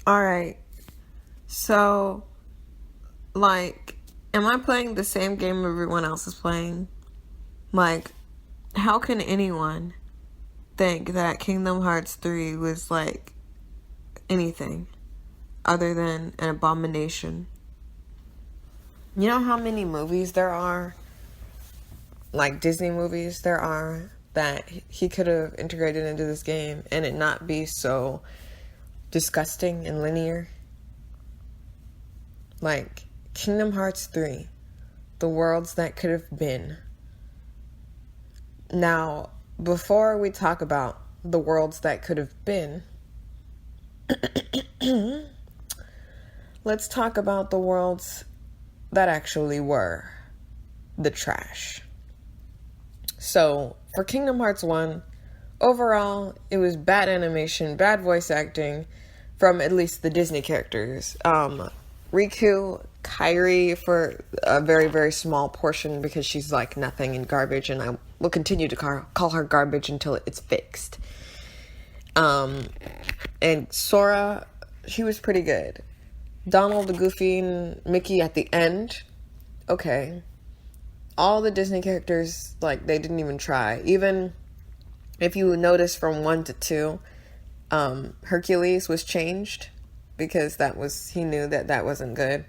Alright, so, like, am I playing the same game everyone else is playing? Like, how can anyone think that Kingdom Hearts 3 was, like, anything other than an abomination? You know how many movies there are, like Disney movies there are, that he could have integrated into this game and it not be so disgusting and linear? Like, Kingdom Hearts 3, the worlds that could have been. Now, before we talk about the worlds that could have been, let's talk about the worlds that actually were the trash. So, for Kingdom Hearts 1, overall, it was bad animation, bad voice acting from at least the Disney characters. Riku, Kairi for a very, very small portion because she's like nothing and garbage, and I will continue to call her garbage until it's fixed. And Sora, she was pretty good. Donald, Goofy, and Mickey at the end, okay. All the Disney characters, like, they didn't even try. Even if you notice from 1 to 2, Hercules was changed because he knew that wasn't good.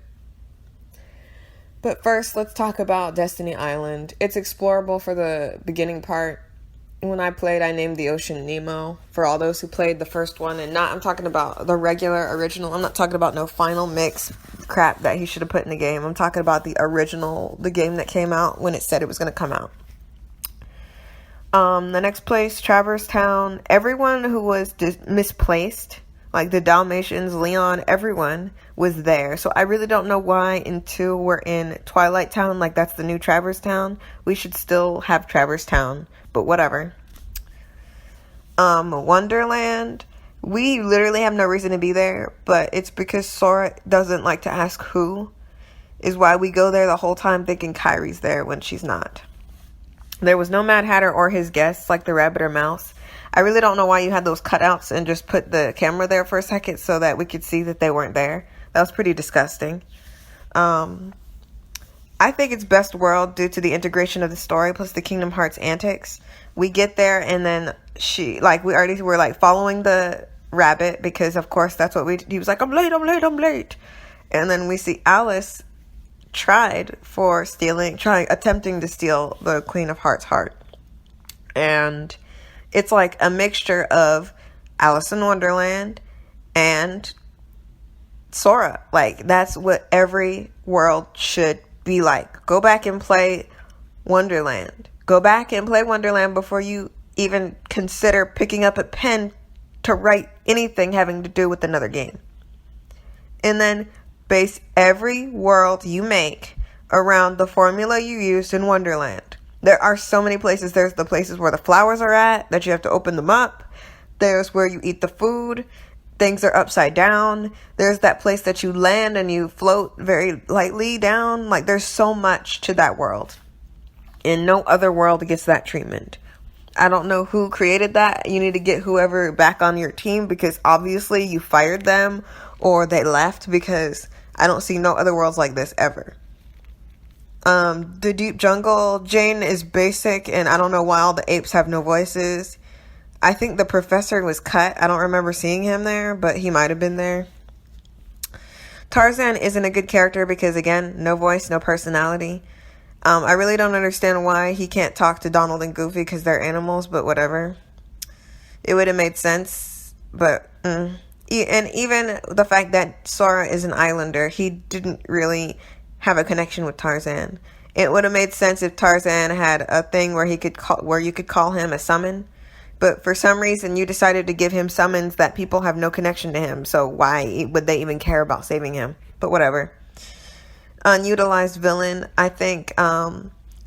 But first, let's talk about Destiny Island. It's explorable for the beginning part. When I played, I named the ocean Nemo for all those who played the first one, and I'm talking about the regular original. I'm not talking about no final mix crap that he should have put in the game. I'm talking about the original, the game that came out when it said it was going to come out. The next place, Traverse Town. Everyone who was misplaced, like the Dalmatians, Leon, everyone was there. So I really don't know why in 2 we're in Twilight Town, like that's the new Traverse Town. We should still have Traverse Town, but whatever. Wonderland. We literally have no reason to be there, but it's because Sora doesn't like to ask who, is why we go there the whole time thinking Kairi's there when she's not. There was no Mad Hatter or his guests, like the rabbit or mouse. I really don't know why you had those cutouts and just put the camera there for a second so that we could see that they weren't there. That was pretty disgusting. I think it's best world due to the integration of the story plus the Kingdom Hearts antics. We get there and then we already were like following the rabbit because of course that's what he was like, I'm late. And then we see Alice attempting to steal the Queen of Hearts' heart. And it's like a mixture of Alice in Wonderland and Sora. Like, that's what every world should be like. Go back and play Wonderland. Go back and play Wonderland before you even consider picking up a pen to write anything having to do with another game. And then base every world you make around the formula you used in Wonderland. There are so many places. There's the places where the flowers are at, that you have to open them up. There's where you eat the food. Things are upside down. There's that place that you land and you float very lightly down. Like, there's so much to that world. And no other world gets that treatment. I don't know who created that. You need to get whoever back on your team because obviously you fired them or they left, because I don't see no other worlds like this ever. The Deep Jungle, Jane is basic, and I don't know why all the apes have no voices. I think the professor was cut. I don't remember seeing him there, but he might have been there. Tarzan isn't a good character because, again, no voice, no personality. I really don't understand why he can't talk to Donald and Goofy because they're animals, but whatever. It would have made sense, but... And even the fact that Sora is an islander, he didn't really have a connection with Tarzan. It would have made sense if Tarzan had a thing where you could call him a summon. But for some reason, you decided to give him summons that people have no connection to him. So why would they even care about saving him? But whatever. Unutilized villain. I think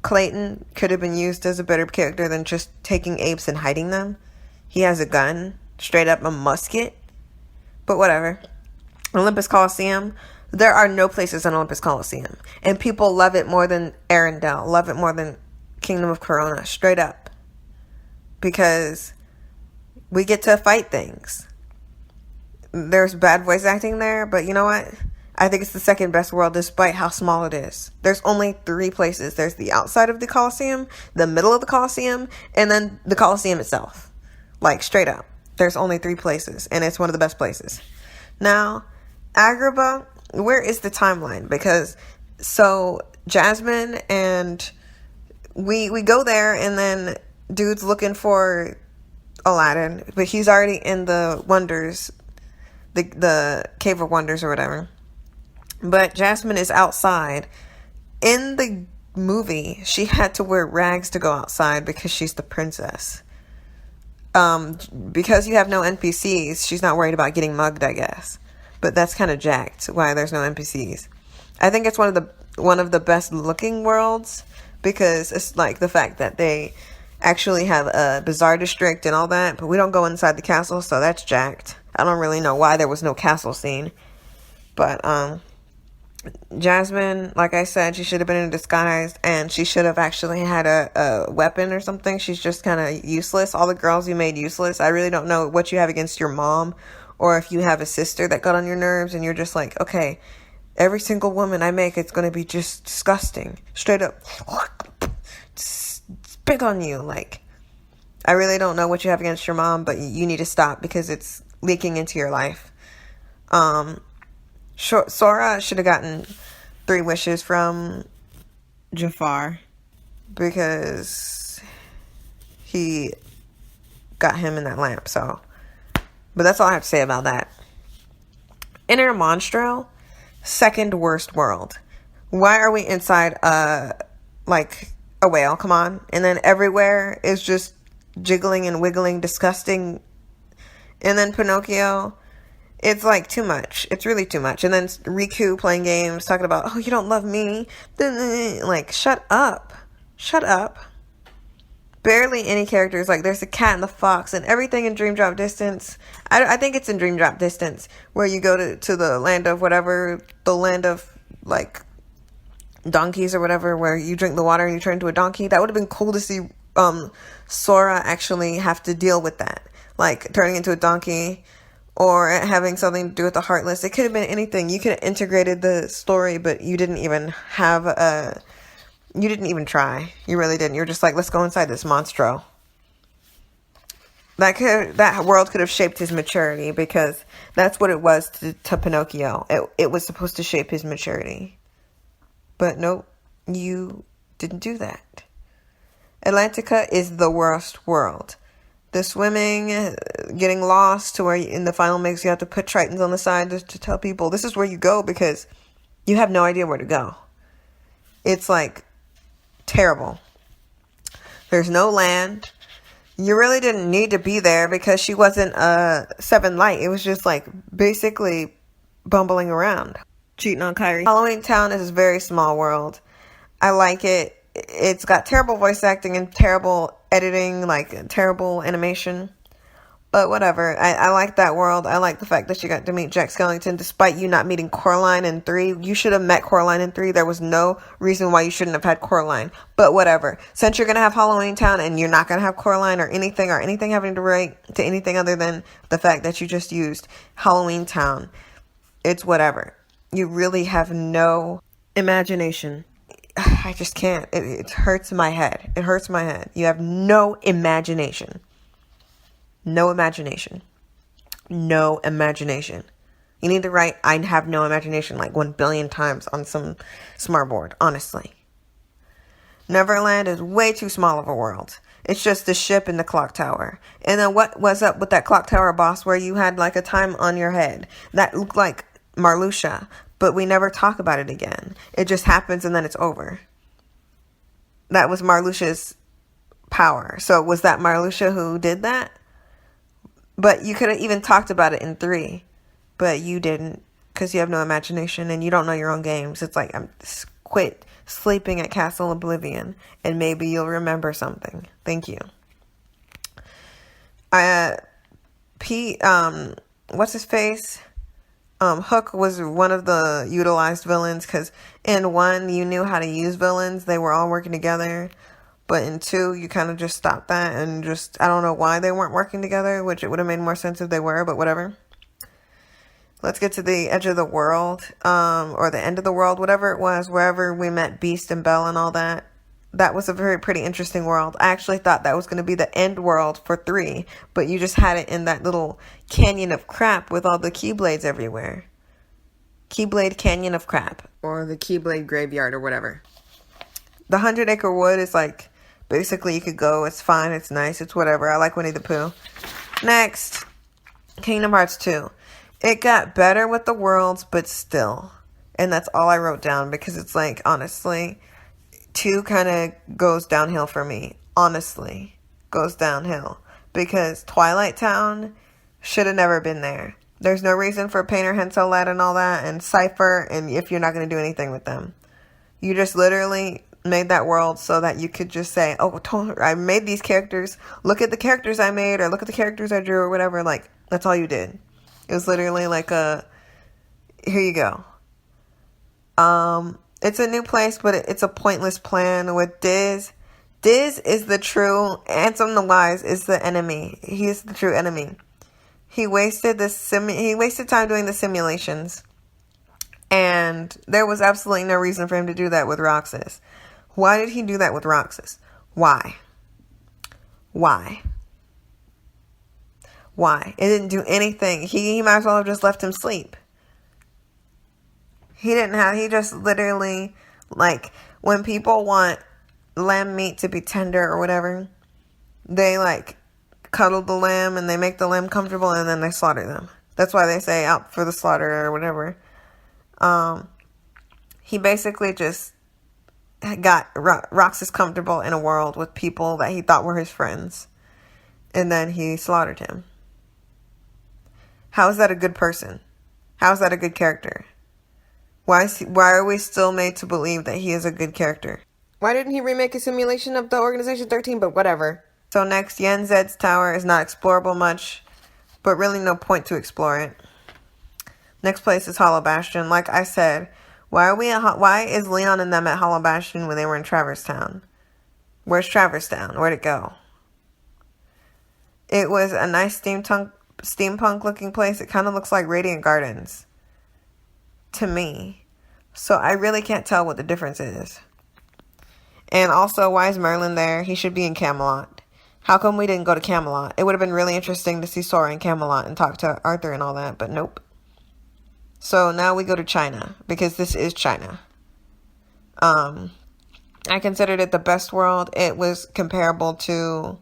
Clayton could have been used as a better character than just taking apes and hiding them. He has a gun. Straight up a musket. But whatever. Olympus Coliseum. There are no places in Olympus Coliseum. And people love it more than Arendelle. Love it more than Kingdom of Corona. Straight up. Because we get to fight things. there's bad voice acting there, but you know what? I think it's the second best world despite how small it is. There's only 3 places. There's the outside of the Colosseum, the middle of the Colosseum, and then the Colosseum itself. Like, straight up. There's only 3 places, and it's one of the best places. Now, Agrabah, where is the timeline? Because, so, Jasmine and we go there, and then dude's looking for Aladdin, but he's already in the Wonders, the Cave of Wonders or whatever. But Jasmine is outside. In the movie, she had to wear rags to go outside because she's the princess. Because you have no NPCs, she's not worried about getting mugged, I guess. But that's kind of jacked, why there's no NPCs. I think it's one of the best looking worlds, because it's like the fact that they actually have a bazaar district and all that, but we don't go inside the castle, so that's jacked. I don't really know why there was no castle scene. But, Jasmine, like I said, she should have been in disguise, and she should have actually had a weapon or something. She's just kind of useless. All the girls you made useless. I really don't know what you have against your mom, or if you have a sister that got on your nerves, and you're just like, okay, every single woman I make, it's going to be just disgusting. Straight up spit on you. Like, I really don't know what you have against your mom, but you need to stop because it's leaking into your life. Sora should have gotten 3 wishes from Jafar because he got him in that lamp. So, but that's all I have to say about that. Inner Monstro, second worst world. Why are we inside like a whale? Come on. And then everywhere is just jiggling and wiggling, disgusting. And then Pinocchio. It's like too much. It's really too much. And then Riku playing games, talking about, oh, you don't love me. Like, shut up. Shut up. Barely any characters. Like, there's the cat and the fox and everything in Dream Drop Distance. I think it's in Dream Drop Distance where you go to the land of whatever, the land of, like, donkeys or whatever, where you drink the water and you turn into a donkey. That would have been cool to see Sora actually have to deal with that. Like, turning into a donkey, or having something to do with the Heartless. It could have been anything. You could have integrated the story, but you didn't even have you didn't even try. You really didn't. You're just like, let's go inside this monstro. That world could have shaped his maturity, because that's what it was to Pinocchio. It was supposed to shape his maturity. But nope, you didn't do that. Atlantica is the worst world. The swimming, getting lost to where in the final mix you have to put tritons on the side to tell people this is where you go, because you have no idea where to go. It's like terrible. There's no land. You really didn't need to be there because she wasn't a 7 light. It was just like basically bumbling around, cheating on Kyrie. Halloween Town is a very small world. I like it. It's got terrible voice acting and terrible editing, like terrible animation. But whatever. I like that world. I like the fact that you got to meet Jack Skellington despite you not meeting Coraline in 3. You should have met Coraline in 3. There was no reason why you shouldn't have had Coraline. But whatever. Since you're going to have Halloween Town and you're not going to have Coraline or anything having to relate to anything other than the fact that you just used Halloween Town, it's whatever. You really have no imagination. I just can't. It hurts my head. It hurts my head. You have no imagination. No imagination. No imagination. You need to write, I have no imagination, like 1 billion times on some smartboard, honestly. Neverland is way too small of a world. It's just the ship and the clock tower. And then what was up with that clock tower boss where you had like a time on your head? That looked like Marluxia. But we never talk about it again. It just happens and then it's over. That was Marluxia's power. So was that Marluxia who did that? But you could have even talked about it in 3. But you didn't. Because you have no imagination and you don't know your own games. It's like, quit sleeping at Castle Oblivion. And maybe you'll remember something. Thank you. What's his face? Hook was one of the utilized villains, because in 1 you knew how to use villains. They were all working together. But in 2 you kind of just stopped that and just, I don't know why they weren't working together, which it would have made more sense if they were, but whatever. Let's get to the edge of the world, or the end of the world, whatever it was, wherever we met Beast and Belle and all that. That was a very pretty interesting world. I actually thought that was going to be the end world for 3, but you just had it in that little canyon of crap with all the Keyblades everywhere. Keyblade Canyon of Crap, or the Keyblade Graveyard, or whatever. The 100 Acre Wood is like, basically you could go, it's fine, it's nice, it's whatever. I like Winnie the Pooh. Next, Kingdom Hearts 2. It got better with the worlds, but still. And that's all I wrote down, because it's like, honestly, 2 kind of goes downhill for me. Honestly, goes downhill. Because Twilight Town should have never been there. There's no reason for Painter Hensel Lad and all that, and Cypher, and if you're not going to do anything with them. You just literally made that world so that you could just say, oh, I made these characters. Look at the characters I made, or look at the characters I drew, or whatever. Like, that's all you did. It was literally like here you go. It's a new place, but it's a pointless plan with Diz. Diz is the true, Ansem the Wise is the enemy. He is the true enemy. He wasted time doing the simulations. And there was absolutely no reason for him to do that with Roxas. Why did he do that with Roxas? Why? It didn't do anything. He might as well have just left him sleep. He just literally, like, when people want lamb meat to be tender or whatever, they, like, cuddle the lamb and they make the lamb comfortable and then they slaughter them. That's why they say out for the slaughter or whatever. He basically just got Roxas comfortable in a world with people that he thought were his friends. And then he slaughtered him. How is that a good person? How is that a good character? Why are we still made to believe that he is a good character? Why didn't he remake a simulation of the Organization 13? But whatever. So next, Yen Zed's tower is not explorable much, but really no point to explore it. Next place is Hollow Bastion. Like I said, why is Leon and them at Hollow Bastion when they were in Traverse Town? Where's Traverse Town? Where'd it go? It was a nice steampunk looking place. It kind of looks like Radiant Gardens to me. So I really can't tell what the difference is. And also, why is Merlin there? He should be in Camelot. How come we didn't go to Camelot? It would have been really interesting to see Sora in Camelot and talk to Arthur and all that, but nope. So now we go to China, because this is China. I considered it the best world. It was comparable to,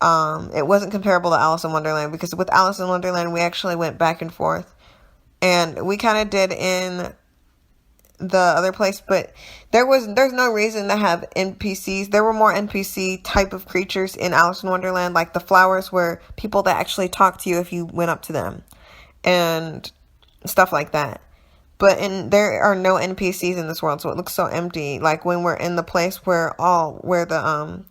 it wasn't comparable to Alice in Wonderland, because with Alice in Wonderland, we actually went back and forth. And we kind of did in the other place, but there's no reason to have NPCs. There were more NPC type of creatures in Alice in Wonderland, like the flowers were people that actually talked to you if you went up to them, and stuff like that. But there are no NPCs in this world, so it looks so empty. Like when we're in the place where the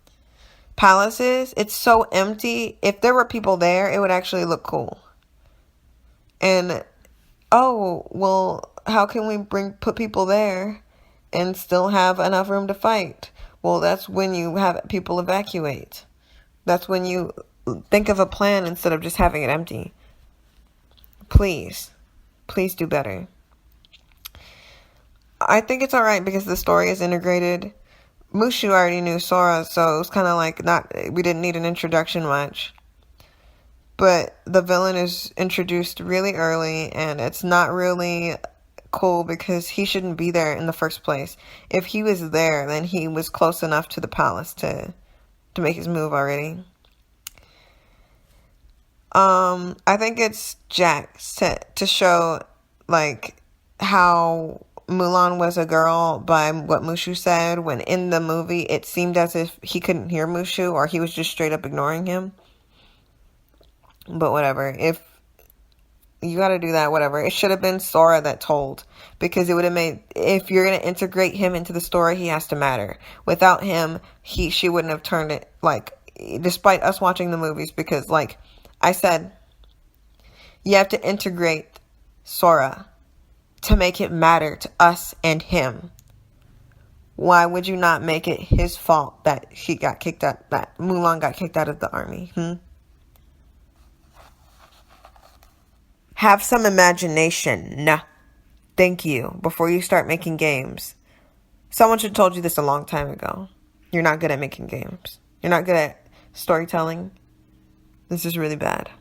palace is, it's so empty. If there were people there, it would actually look cool. And oh, well, how can we put people there and still have enough room to fight? Well, that's when you have people evacuate. That's when you think of a plan instead of just having it empty. Please do better. I think it's alright because the story is integrated. Mushu already knew Sora, so it was kind of like we didn't need an introduction much. But the villain is introduced really early, and it's not really cool because he shouldn't be there in the first place. If he was there, then he was close enough to the palace to make his move already. I think it's Jack set to show like how Mulan was a girl by what Mushu said, when in the movie it seemed as if he couldn't hear Mushu or he was just straight up ignoring him. But whatever, if you gotta do that, whatever. It should have been Sora that told, because it would have made, if you're gonna integrate him into the story, he has to matter. Without him, she wouldn't have turned it, like, despite us watching the movies, because like I said, you have to integrate Sora to make it matter to us and him. Why would you not make it his fault that that Mulan got kicked out of the army? Have some imagination. Nah. Thank you. Before you start making games. Someone should have told you this a long time ago. You're not good at making games. You're not good at storytelling. This is really bad.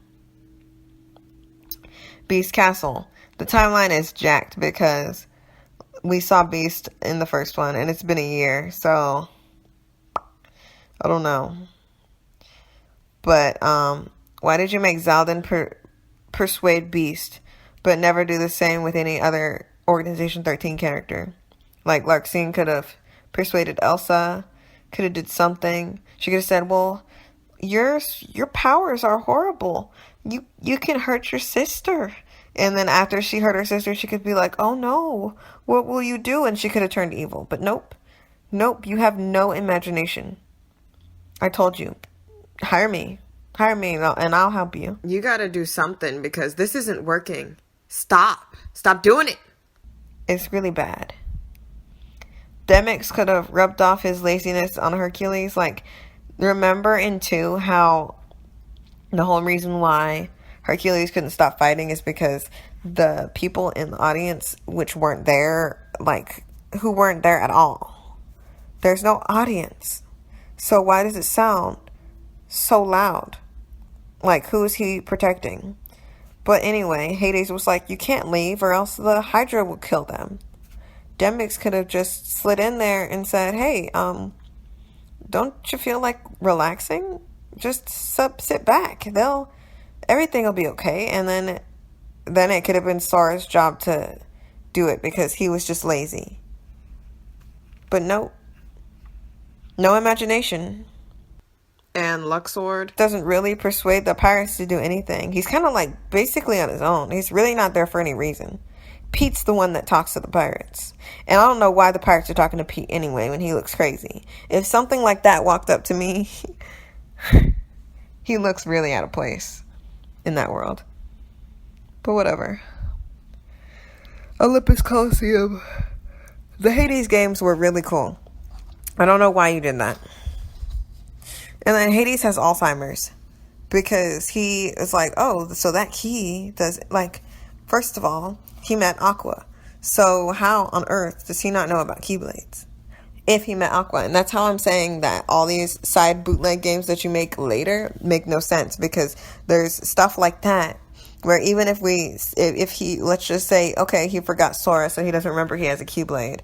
Beast Castle. The timeline is jacked because we saw Beast in the first one and it's been a year, so I don't know. But why did you make Xaldin persuade Beast but never do the same with any other Organization 13 character? Like Larxene could have persuaded Elsa, could have did something. She could have said, well, your powers are horrible. You can hurt your sister. And then after she hurt her sister, she could be like, oh no, what will you do? And she could have turned evil. But nope. Nope, you have no imagination. I told you. Hire me and I'll help you. You gotta do something because this isn't working. Stop doing it. It's really bad. Demyx could have rubbed off his laziness on Hercules. Like, remember in 2 how the whole reason why Hercules couldn't stop fighting is because the people in the audience which weren't there, like, who weren't there at all. There's no audience. So why does it sound so loud? Like, who is he protecting? But anyway, Hades was like, you can't leave or else the Hydra will kill them. Demyx could have just slid in there and said, hey, don't you feel like relaxing? Just sit back. Everything will be okay. And then it could have been Sora's job to do it because he was just lazy. But no imagination. And Luxord doesn't really persuade the pirates to do anything. He's kind of like basically on his own. He's really not there for any reason. Pete's the one that talks to the pirates. And I don't know why the pirates are talking to Pete anyway when he looks crazy. If something like that walked up to me, he looks really out of place in that world. But whatever. Olympus Coliseum. The Hades games were really cool. I don't know why you did that. And then Hades has Alzheimer's because he is like, oh, so that key does, like, first of all, he met Aqua. So how on earth does he not know about Keyblades? If he met Aqua. And that's how I'm saying that all these side bootleg games that you make later make no sense, because there's stuff like that where even if he, let's just say, okay, he forgot Sora, so he doesn't remember he has a Keyblade.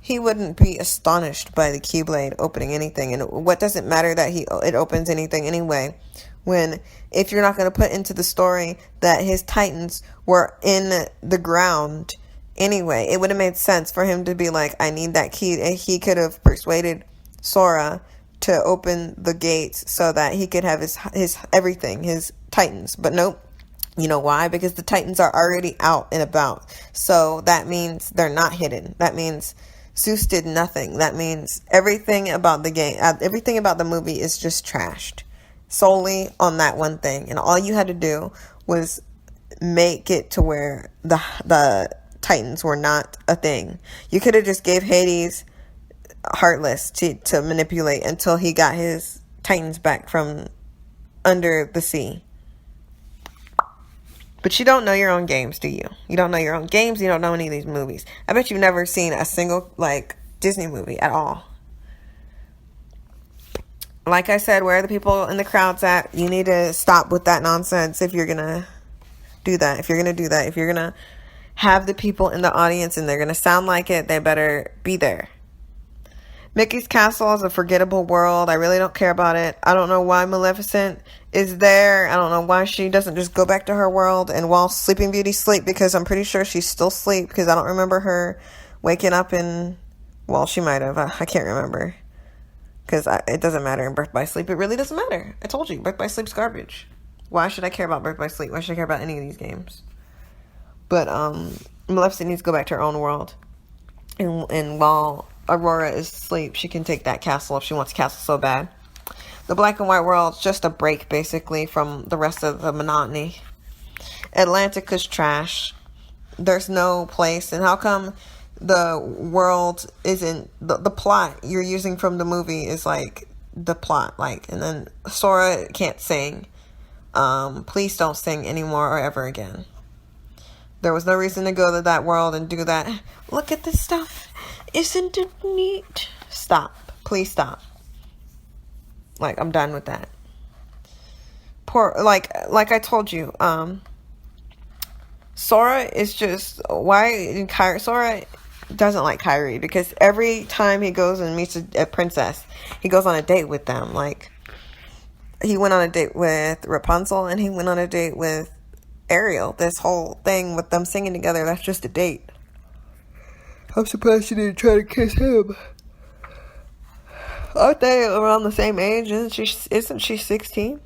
He wouldn't be astonished by the Keyblade opening anything. And what does it matter that it opens anything anyway? When, if you're not going to put into the story that his Titans were in the ground anyway, it would have made sense for him to be like, I need that key. And he could have persuaded Sora to open the gates so that he could have his everything, his Titans. But nope. You know why? Because the Titans are already out and about. So that means they're not hidden. That means Zeus did nothing. That means everything about the game, everything about the movie is just trashed solely on that one thing. And all you had to do was make it to where the Titans were not a thing. You could have just gave Hades Heartless to manipulate until he got his Titans back from under the sea. But you don't know your own games, do you? You don't know your own games. You don't know any of these movies. I bet you've never seen a single, like, Disney movie at all. Like I said, where are the people in the crowds at? You need to stop with that nonsense if you're going to do that. If you're going to do that. If you're going to have the people in the audience and they're going to sound like it, they better be there. Mickey's Castle is a forgettable world. I really don't care about it. I don't know why Maleficent is there. I don't know why she doesn't just go back to her world and while Sleeping Beauty sleep, because I'm pretty sure she's still asleep, because I don't remember her waking up in, well, she might have. I can't remember. Because it doesn't matter in Birth by Sleep. It really doesn't matter. I told you, Birth by Sleep's garbage. Why should I care about Birth by Sleep? Why should I care about any of these games? But Maleficent needs to go back to her own world. And while Aurora is asleep, she can take that castle if she wants a castle so bad. The black and white world's just a break, basically, from the rest of the monotony. Atlantis trash. There's no place. And how come the world isn't... The plot you're using from the movie is, like, the plot. Like, and then Sora can't sing. Please don't sing anymore or ever again. There was no reason to go to that world and do that. Look at this stuff. Isn't it neat? Stop. Please stop. Like, I'm done with that. Poor, like I told you, Sora is just, Sora doesn't like Kairi, because every time he goes and meets a princess, he goes on a date with them. Like, he went on a date with Rapunzel, and he went on a date with Ariel. This whole thing with them singing together, that's just a date. I'm surprised she didn't try to kiss him. Aren't they around the same age? Isn't she 16?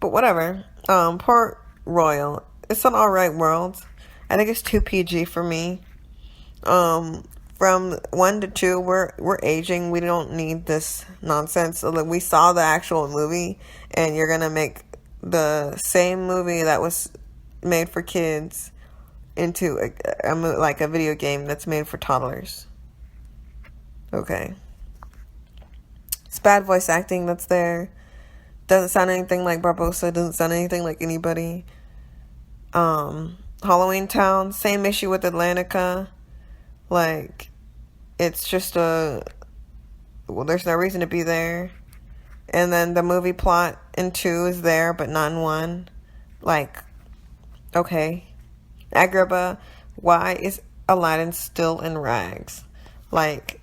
But whatever. Port Royal. It's an alright world. I think it's too PG for me. From 1 to 2, we're aging. We don't need this nonsense. So, like, we saw the actual movie, and you're gonna make the same movie that was made for kids into a video game that's made for toddlers. Okay. It's bad voice acting that's there. Doesn't sound anything like Barbossa. Doesn't sound anything like anybody. Halloween Town. Same issue with Atlantica. Like, it's just there's no reason to be there. And then the movie plot in 2 is there, but not in 1. Like, okay. Agrabah. Why is Aladdin still in rags? Like,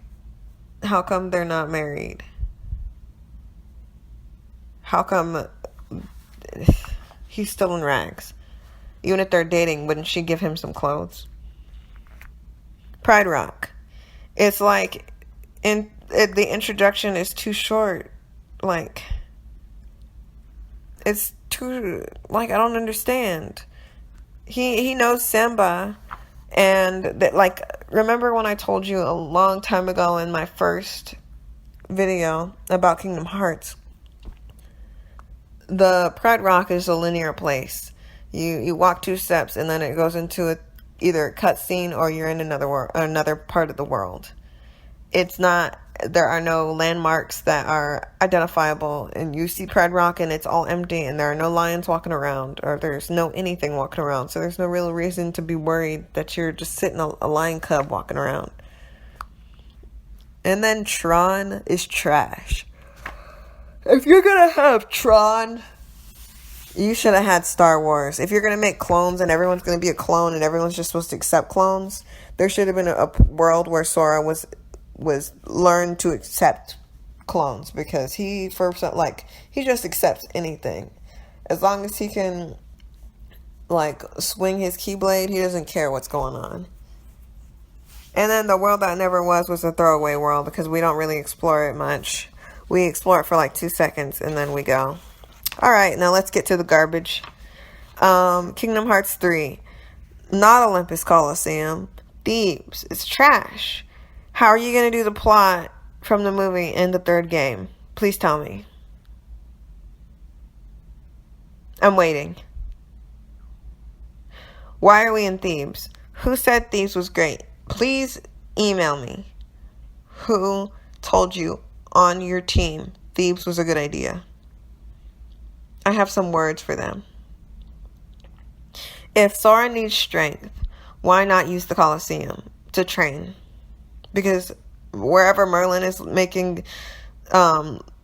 how come they're not married? How come he's still in rags? Even if they're dating, wouldn't she give him some clothes? Pride Rock. It's like, the introduction is too short. Like, it's too, like, I don't understand. He knows Simba. And, remember when I told you a long time ago in my first video about Kingdom Hearts, the Pride Rock is a linear place. You walk 2 steps and then it goes into either a cutscene or you're in another part of the world. It's not, there are no landmarks that are identifiable, and you see Pride Rock and it's all empty, and there are no lions walking around, or there's no anything walking around, so there's no real reason to be worried that you're just sitting a lion cub walking around. And then Tron is trash. If you're gonna have Tron, you should have had Star Wars. If you're gonna make clones and everyone's gonna be a clone and everyone's just supposed to accept clones, there should have been a world where Sora was learned to accept clones, because he just accepts anything. As long as he can, like, swing his Keyblade, he doesn't care what's going on. And then the world that never was a throwaway world, because we don't really explore it much. We explore it for like 2 seconds and then we go. Alright, now let's get to the garbage. Kingdom Hearts 3. Not Olympus Coliseum. Thebes. It's trash. How are you going to do the plot from the movie in the 3rd game? Please tell me. I'm waiting. Why are we in Thebes? Who said Thebes was great? Please email me. Who told you on your team Thebes was a good idea? I have some words for them. If Sora needs strength, why not use the Colosseum to train? Because wherever Merlin is making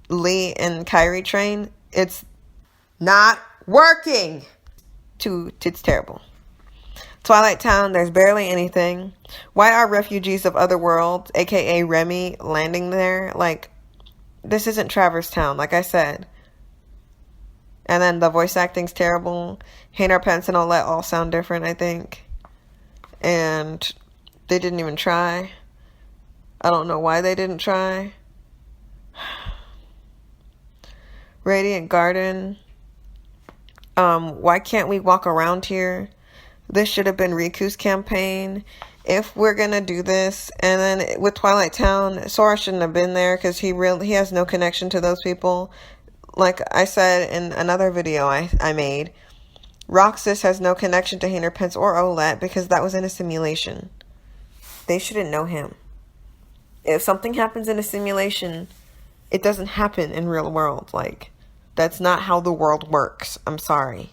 Lee and Kairi train, it's not working. It's terrible. Twilight Town, there's barely anything. Why are refugees of other worlds, aka Remy, landing there? Like, this isn't Traverse Town, like I said. And then the voice acting's terrible. Hayner Pence and Olette all sound different, I think. And they didn't even try. I don't know why they didn't try. Radiant Garden. Why can't we walk around here? This should have been Riku's campaign. If we're gonna do this, and then with Twilight Town, Sora shouldn't have been there because he has no connection to those people. Like I said in another video I made, Roxas has no connection to Hayner Pence or Olette because that was in a simulation. They shouldn't know him. If something happens in a simulation, it doesn't happen in real world. Like, that's not how the world works. I'm sorry.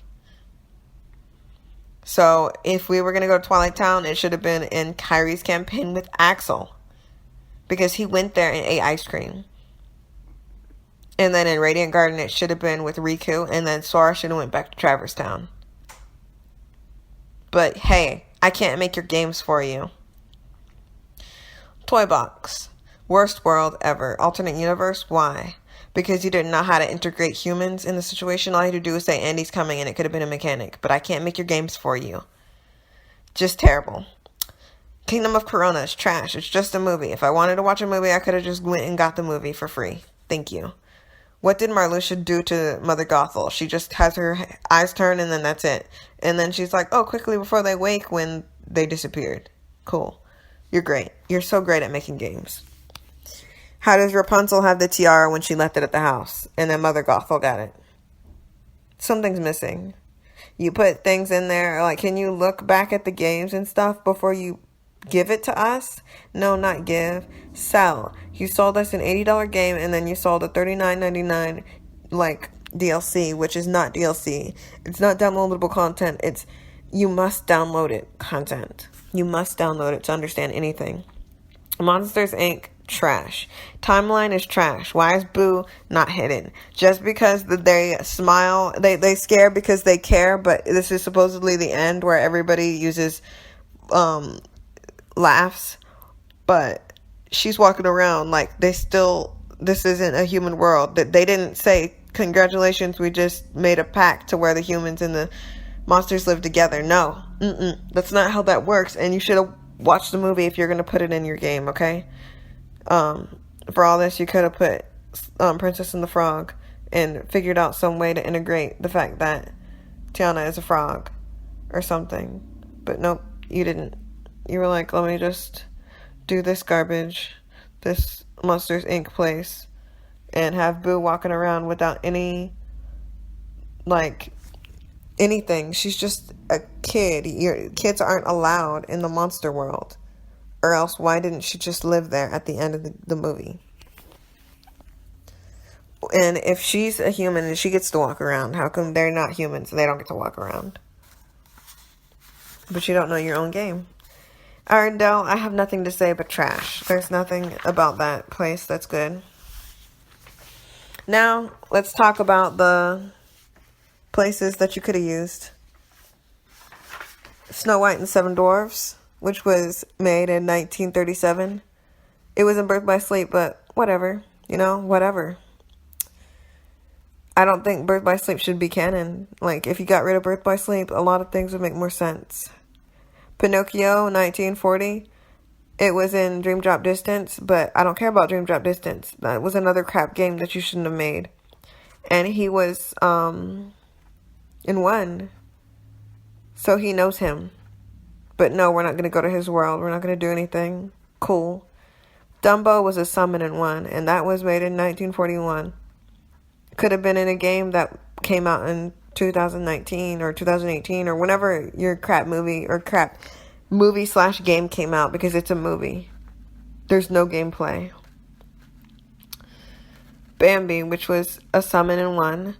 So if we were going to go to Twilight Town, it should have been in Kyrie's campaign with Axel. Because he went there and ate ice cream. And then in Radiant Garden, it should have been with Riku. And then Sora should have went back to Traverse Town. But hey, I can't make your games for you. Toy Box. Worst world ever. Alternate universe? Why? Because you didn't know how to integrate humans in the situation. All you had to do was say Andy's coming and it could have been a mechanic. But I can't make your games for you. Just terrible. Kingdom of Corona is trash. It's just a movie. If I wanted to watch a movie, I could have just went and got the movie for free. Thank you. What did Marluxia do to Mother Gothel? She just has her eyes turn and then that's it. And then she's like, oh, quickly before they wake when they disappeared. Cool. You're great. You're so great at making games. How does Rapunzel have the tiara when she left it at the house? And then Mother Gothel got it. Something's missing. You put things in there. Like, can you look back at the games and stuff before you give it to us? No, not give. Sell. You sold us an $80 game and then you sold a $39.99 like DLC, which is not DLC. It's not downloadable content. It's you must download it content. You must download it to understand anything. Monsters Inc. trash. Timeline is trash. Why is Boo not hidden? Just because they smile, they scare because they care, but this is supposedly the end where everybody uses laughs, but she's walking around like this isn't a human world. That they didn't say congratulations, we just made a pact to where the humans and the monsters live together. No, that's not how that works, and you should have watched the movie if you're going to put it in your game, okay? For all this, you could have put Princess and the Frog and figured out some way to integrate the fact that Tiana is a frog or something, but nope, you didn't. You were like, let me just do this garbage, this Monsters Inc. place, and have Boo walking around without any, like, anything. She's just a kid. Your kids aren't allowed in the monster world. Or else, why didn't she just live there at the end of the movie? And if she's a human and she gets to walk around, how come they're not humans and they don't get to walk around? But you don't know your own game. Arendelle, I have nothing to say but trash. There's nothing about that place that's good. Now, let's talk about the places that you could have used. Snow White and the Seven Dwarfs, which was made in 1937. It was in Birth by Sleep, but whatever. Whatever. I don't think Birth by Sleep should be canon. Like, if you got rid of Birth by Sleep, a lot of things would make more sense. Pinocchio, 1940. It was in Dream Drop Distance, but I don't care about Dream Drop Distance. That was another crap game that you shouldn't have made. And he was in one. So he knows him. But no, we're not going to go to his world. We're not going to do anything cool. Dumbo was a summon in one, and that was made in 1941. Could have been in a game that came out in 2019 or 2018 or whenever your crap movie / game came out, because it's a movie. There's no gameplay. Bambi, which was a summon in one.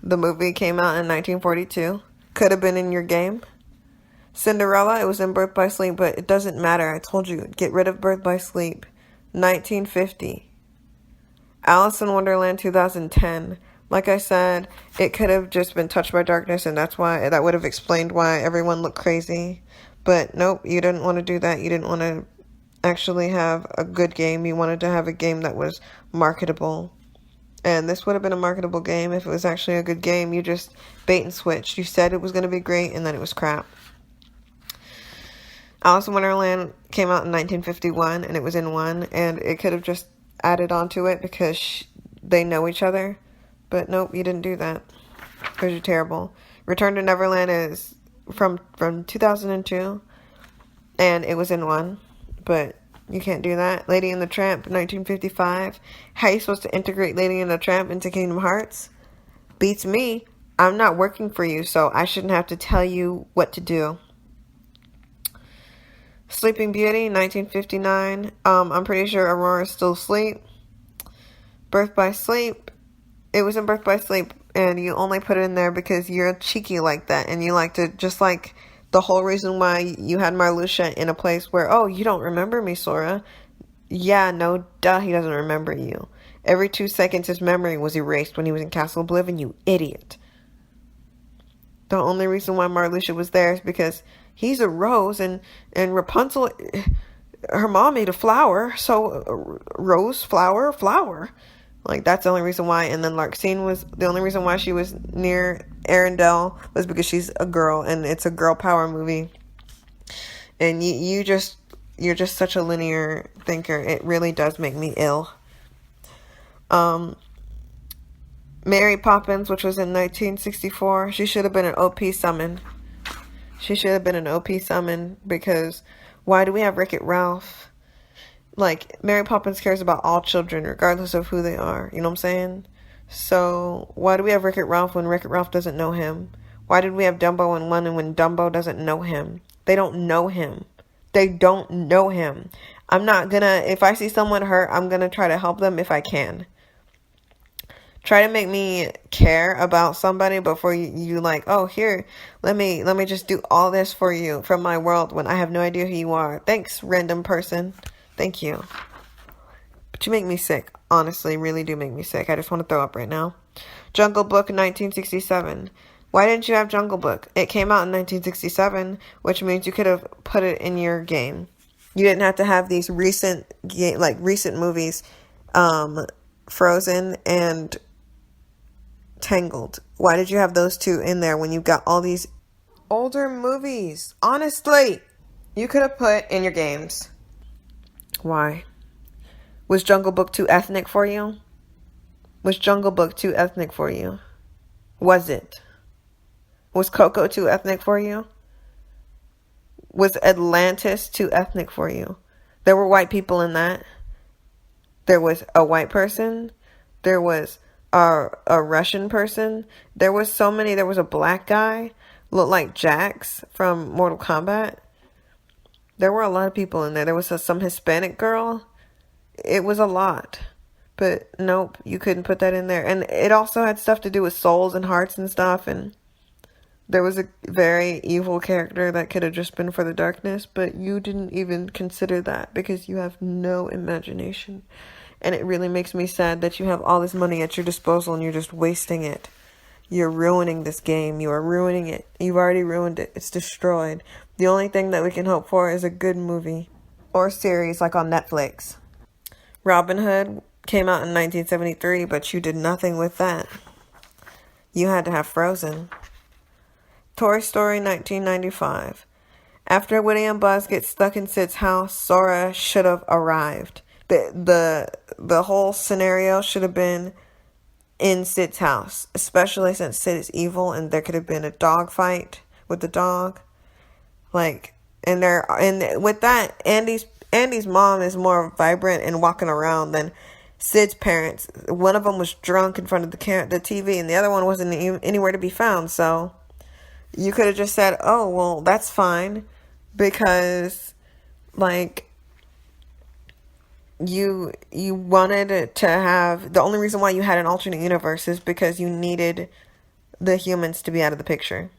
The movie came out in 1942. Could have been in your game. Cinderella, it was in Birth by Sleep, but it doesn't matter. I told you, get rid of Birth by Sleep. 1950. Alice in Wonderland 2010. Like I said, it could have just been Touched by Darkness, and that would have explained why everyone looked crazy. But nope, you didn't want to do that. You didn't want to actually have a good game. You wanted to have a game that was marketable. And this would have been a marketable game if it was actually a good game. You just bait and switched. You said it was going to be great, and then it was crap. Alice in Wonderland came out in 1951, and it was in one, and it could have just added on to it because they know each other. But nope, you didn't do that because you're terrible. Return to Neverland is from 2002, and it was in one, but you can't do that. Lady and the Tramp, 1955. How are you supposed to integrate Lady and the Tramp into Kingdom Hearts? Beats me. I'm not working for you, so I shouldn't have to tell you what to do. Sleeping Beauty, 1959. I'm pretty sure Aurora's still asleep. Birth by Sleep. It was in Birth by Sleep, and you only put it in there because you're cheeky like that, and you like to, just like The whole reason why you had Marluxia in a place where, oh, you don't remember me, Sora. Yeah, no, duh, he doesn't remember you. Every 2 seconds, his memory was erased when he was in Castle Oblivion, you idiot. The only reason why Marluxia was there is because he's a rose, and Rapunzel, her mom made a flower, so rose, flower, flower. Like, that's the only reason why. And then Larxene was the only reason why she was near Arendelle was because she's a girl, and it's a girl power movie. And you're just such a linear thinker. It really does make me ill. Mary Poppins, which was in 1964, she should have been an OP summon. She should have been an OP summon, because why do we have Wreck-It Ralph? Like, Mary Poppins cares about all children, regardless of who they are. You know what I'm saying? So, why do we have Wreck-It Ralph when Wreck-It Ralph doesn't know him? Why did we have Dumbo in London when Dumbo doesn't know him? They don't know him. They don't know him. I'm not gonna, if I see someone hurt, I'm gonna try to help them if I can. Try to make me care about somebody before you like, oh, here, let me just do all this for you from my world when I have no idea who you are. Thanks, random person. Thank you. But you make me sick. Honestly, really do make me sick. I just want to throw up right now. Jungle Book 1967. Why didn't you have Jungle Book? It came out in 1967, which means you could have put it in your game. You didn't have to have these recent movies, Frozen and Tangled. Why did you have those two in there when you got all these older movies? Honestly, you could have put in your games. Why? Was Jungle Book too ethnic for you? Was Jungle Book too ethnic for you? Was it? Was Coco too ethnic for you? Was Atlantis too ethnic for you? There were white people in that. There was a white person. There was a Russian person. There was so many. There was a black guy, looked like Jax from Mortal Kombat. There were a lot of people in there. There was some Hispanic girl. It was a lot. But nope, you couldn't put that in there. And it also had stuff to do with souls and hearts and stuff. And there was a very evil character that could have just been for the darkness. But you didn't even consider that because you have no imagination. And it really makes me sad that you have all this money at your disposal and you're just wasting it. You're ruining this game. You are ruining it. You've already ruined it. It's destroyed. The only thing that we can hope for is a good movie or series like on Netflix. Robin Hood came out in 1973, but you did nothing with that. You had to have Frozen. Toy Story 1995. After Woody and Buzz get stuck in Sid's house, Sora should have arrived. The whole scenario should have been in Sid's house, especially since Sid is evil and there could have been a dog fight with the dog. Like, and with that, Andy's mom is more vibrant and walking around than Sid's parents. One of them was drunk in front of the TV, and the other one wasn't anywhere to be found. So you could have just said, "Oh, well, that's fine," because like you wanted to have, the only reason why you had an alternate universe is because you needed the humans to be out of the picture.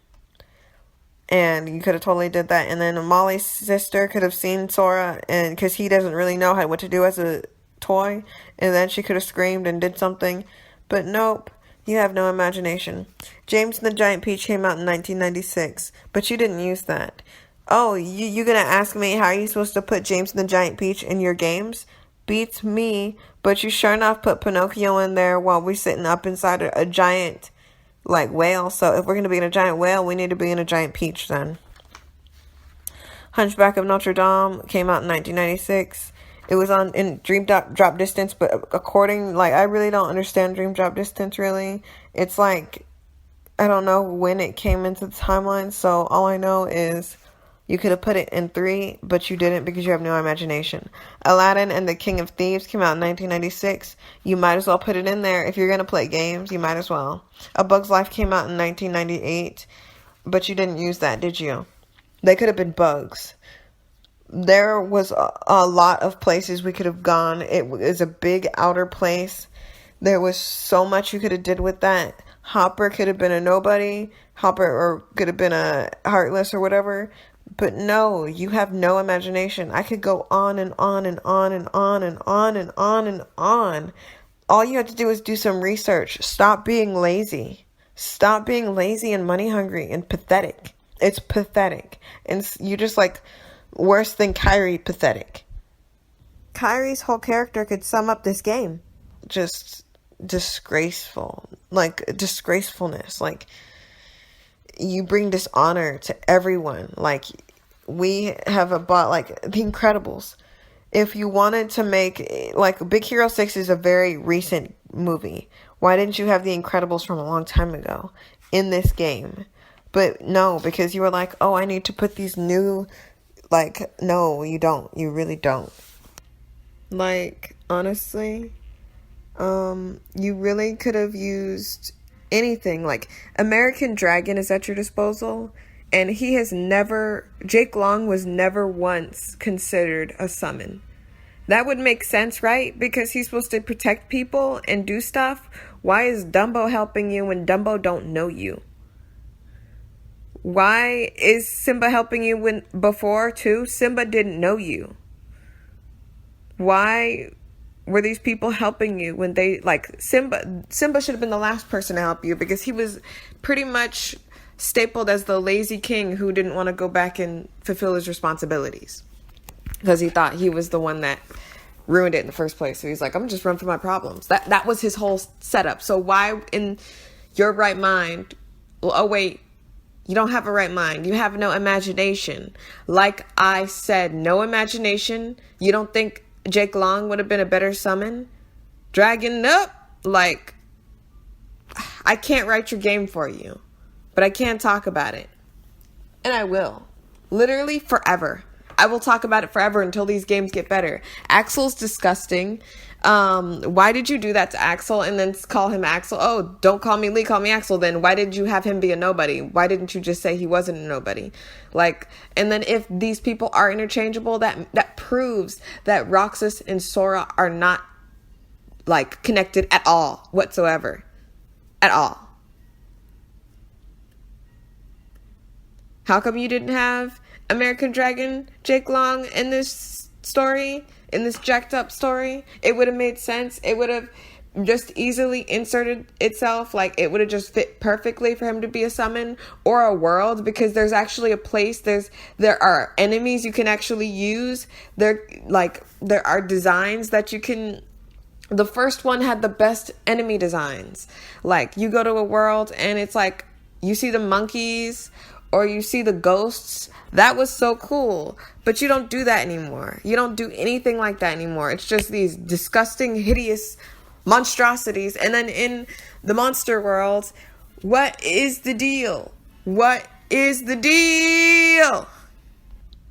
And you could have totally did that. And then Molly's sister could have seen Sora, and because he doesn't really know what to do as a toy, and then she could have screamed and did something. But nope, you have no imagination. James and the Giant Peach came out in 1996, but you didn't use that. Oh, you gonna ask me how are you supposed to put James and the Giant Peach in your games? Beats me. But you sure enough put Pinocchio in there while we're sitting up inside a giant like whale. So if we're gonna be in a giant whale, we need to be in a giant peach then. Hunchback of Notre Dame came out in 1996. It was in Dream Drop Distance, but I really don't understand Dream Drop Distance, really. It's like, I don't know when it came into the timeline, so all I know is you could have put it in 3, but you didn't because you have no imagination. Aladdin and the King of Thieves came out in 1996. You might as well put it in there. If you're going to play games, you might as well. A Bug's Life came out in 1998, but you didn't use that, did you? They could have been bugs. There was a lot of places we could have gone. It was a big outer place. There was so much you could have did with that. Hopper could have been a nobody. Hopper, or could have been a Heartless or whatever. But no, you have no imagination. I could go on and on and on and on and on and on and on. All you have to do is do some research. Stop being lazy. Stop being lazy and money hungry and pathetic. It's pathetic. And you just like worse than Kyrie pathetic. Kyrie's whole character could sum up this game. Just disgraceful. Like disgracefulness. Like you bring dishonor to everyone. Like we have bought like The Incredibles. If you wanted to make, like, Big Hero 6 is a very recent movie. Why didn't you have The Incredibles from a long time ago in this game? But no, because you were like, oh, I need to put these new, like, no, you don't. You really don't. Like, honestly, you really could have used anything. Like, American Dragon is at your disposal. And Jake Long was never once considered a summon. That would make sense, right? Because he's supposed to protect people and do stuff. Why is Dumbo helping you when Dumbo don't know you? Why is Simba helping you before too? Simba didn't know you. Why were these people helping you when they, like, Simba should have been the last person to help you because he was pretty much stapled as the lazy king who didn't want to go back and fulfill his responsibilities because he thought he was the one that ruined it in the first place. So he's like, I'm gonna just run from my problems. That was his whole setup. So why in your right mind, oh wait, you don't have a right mind. You have no imagination. Like I said, no imagination. You don't think Jake Long would have been a better summon? Dragon up. Like, I can't write your game for you. But I can talk about it. And I will. Literally forever. I will talk about it forever until these games get better. Axel's disgusting. Why did you do that to Axel and then call him Axel? Oh, don't call me Lee, call me Axel then. Why did you have him be a nobody? Why didn't you just say he wasn't a nobody? Like, and then if these people are interchangeable, that proves that Roxas and Sora are not, like, connected at all whatsoever. At all. How come you didn't have American Dragon, Jake Long in this story, in this jacked up story? It would have made sense. It would have just easily inserted itself. Like, it would have just fit perfectly for him to be a summon or a world, because there's actually a place. There are enemies you can actually use. There are designs that you can. The first one had the best enemy designs. Like, you go to a world and it's like you see the monkeys or you see the ghosts. That was so cool. But you don't do that anymore. You don't do anything like that anymore. It's just these disgusting, hideous monstrosities. And then in the monster world, what is the deal? What is the deal?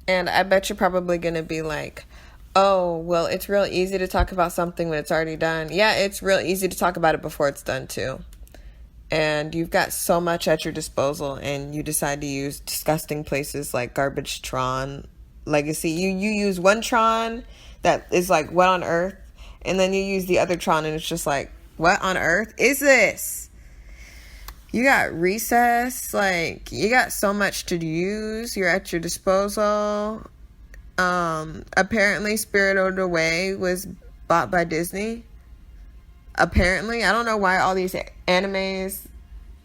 And I bet you're probably going to be like, oh, well, it's real easy to talk about something when it's already done. Yeah, it's real easy to talk about it before it's done too. And you've got so much at your disposal, and you decide to use disgusting places like Garbage Tron Legacy. You use one Tron that is like, what on earth? And then you use the other Tron and it's just like, what on earth is this? You got Recess. Like, you got so much to use. You're at your disposal. Apparently Spirited Away was bought by Disney. Apparently, I don't know why all these animes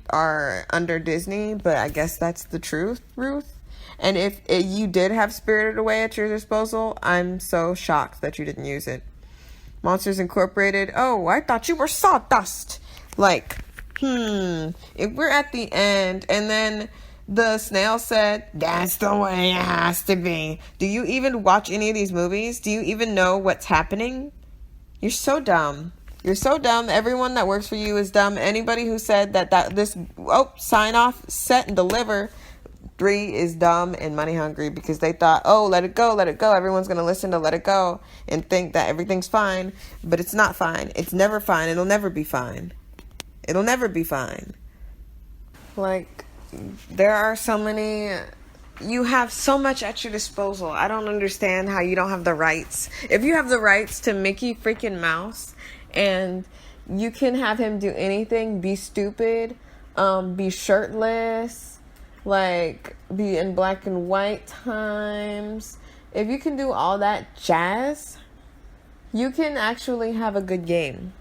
are under Disney, but I guess that's the truth, Ruth. And if you did have Spirited Away at your disposal, I'm so shocked that you didn't use it. Monsters Incorporated. Oh, I thought you were sawdust. Like, if we're at the end and then the snail said, that's the way it has to be. Do you even watch any of these movies? Do you even know what's happening? You're so dumb. You're so dumb. Everyone that works for you is dumb. Anybody who said sign off, set and deliver 3 is dumb and money hungry, because they thought, oh, let it go. Everyone's going to listen to Let It Go and think that everything's fine, but it's not fine. It's never fine. It'll never be fine. It'll never be fine. Like, there are so many. You have so much at your disposal. I don't understand how you don't have the rights. If you have the rights to Mickey freaking Mouse, and you can have him do anything, be stupid, be shirtless, like be in black and white times. If you can do all that jazz, you can actually have a good game.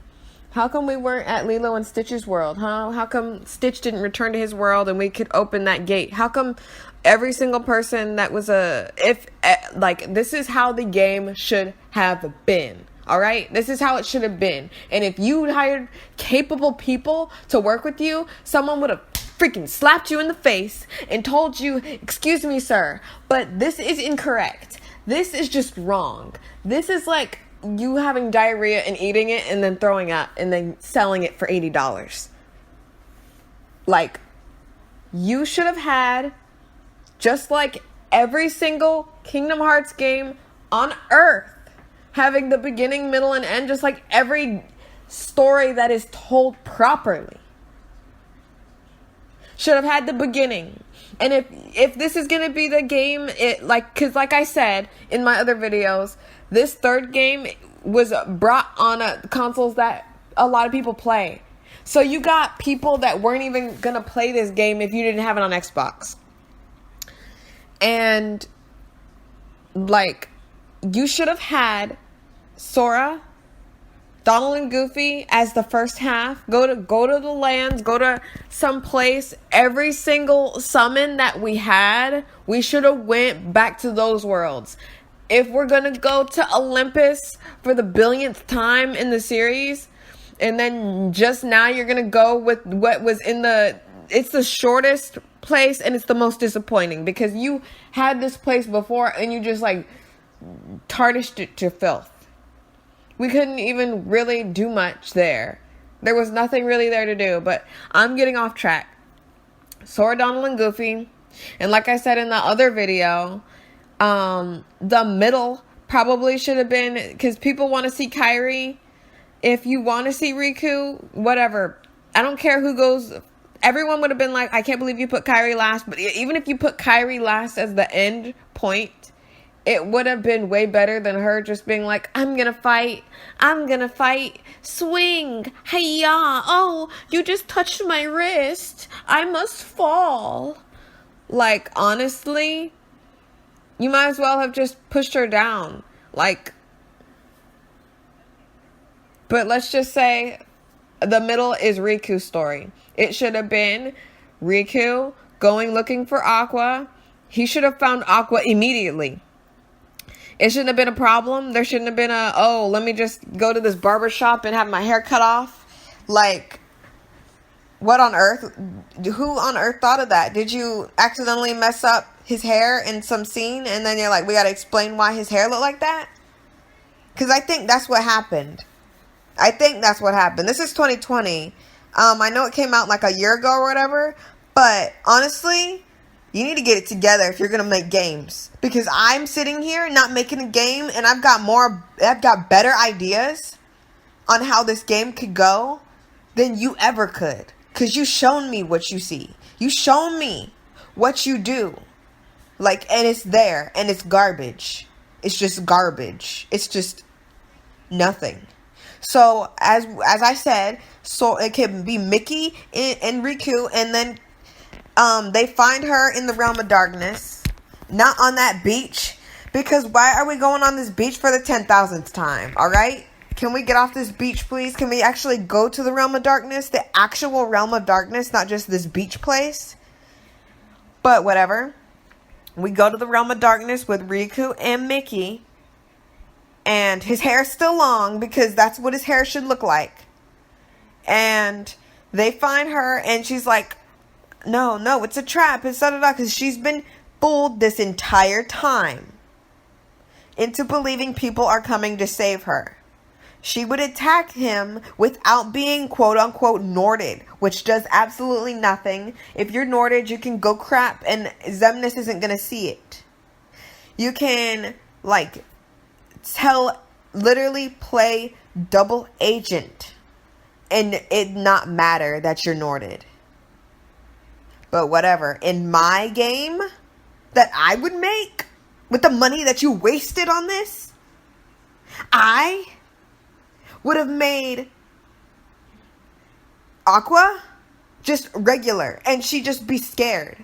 How come we weren't at Lilo and Stitch's world, huh? How come Stitch didn't return to his world and we could open that gate? How come every single person that was this is how the game should have been, all right? This is how it should have been. And if you hired capable people to work with you, someone would have freaking slapped you in the face and told you, excuse me, sir, but this is incorrect. This is just wrong. This is like you having diarrhea and eating it and then throwing up and then selling it for $80. Like, you should have had, just like every single Kingdom Hearts game on Earth, having the beginning, middle, and end, just like every story that is told properly. Should have had the beginning. And if this is going to be the game, because like I said in my other videos, this third game was brought on consoles that a lot of people play. So you got people that weren't even going to play this game if you didn't have it on Xbox. And, like, you should have had Sora, Donald and Goofy as the first half. Go to the lands, go to some place. Every single summon that we had, we should have went back to those worlds. If we're gonna go to Olympus for the billionth time in the series, and then just now you're gonna go with what was it's the shortest place and it's the most disappointing because you had this place before and you just like tarnished it to filth. We couldn't even really do much there. There was nothing really there to do, but I'm getting off track. Sora, Donald, and Goofy. And like I said in the other video, the middle probably should have been, because people want to see Kairi. If you want to see Riku, whatever. I don't care who goes. Everyone would have been like, I can't believe you put Kairi last. But even if you put Kairi last as the end point, it would have been way better than her just being like, I'm gonna fight, swing, hey-ya, oh, you just touched my wrist, I must fall. Like, honestly, you might as well have just pushed her down. Like, but let's just say the middle is Riku's story. It should have been Riku going looking for Aqua. He should have found Aqua immediately. It shouldn't have been a problem. There shouldn't have been let me just go to this barber shop and have my hair cut off. Like, what on earth? Who on earth thought of that? Did you accidentally mess up his hair in some scene and then you're like, we got to explain why his hair looked like that? Because I think that's what happened. This is 2020. I know it came out like a year ago or whatever, but honestly, you need to get it together if you're going to make games. Because I'm sitting here not making a game and I've got better ideas on how this game could go than you ever could. Because you've shown me what you see. You've shown me what you do. Like, and it's there and it's garbage. It's just garbage. It's just nothing. So, as I said, so it can be Mickey and Riku, and then they find her in the realm of darkness, not on that beach, because why are we going on this beach for the 10,000th time, alright? Can we get off this beach, please? Can we actually go to the realm of darkness, the actual realm of darkness, not just this beach place? But whatever. We go to the realm of darkness with Riku and Mickey, and his hair's still long, because that's what his hair should look like. And they find her, and she's like, no, it's a trap. It's da-da-da, because she's been fooled this entire time into believing people are coming to save her. She would attack him without being quote-unquote Norded, which does absolutely nothing. If you're Norded, you can go crap, and Xemnas isn't going to see it. You can, like, literally play double agent and it not matter that you're Norded. But whatever. In my game that I would make with the money that you wasted on this, I would have made Aqua just regular, and she just be scared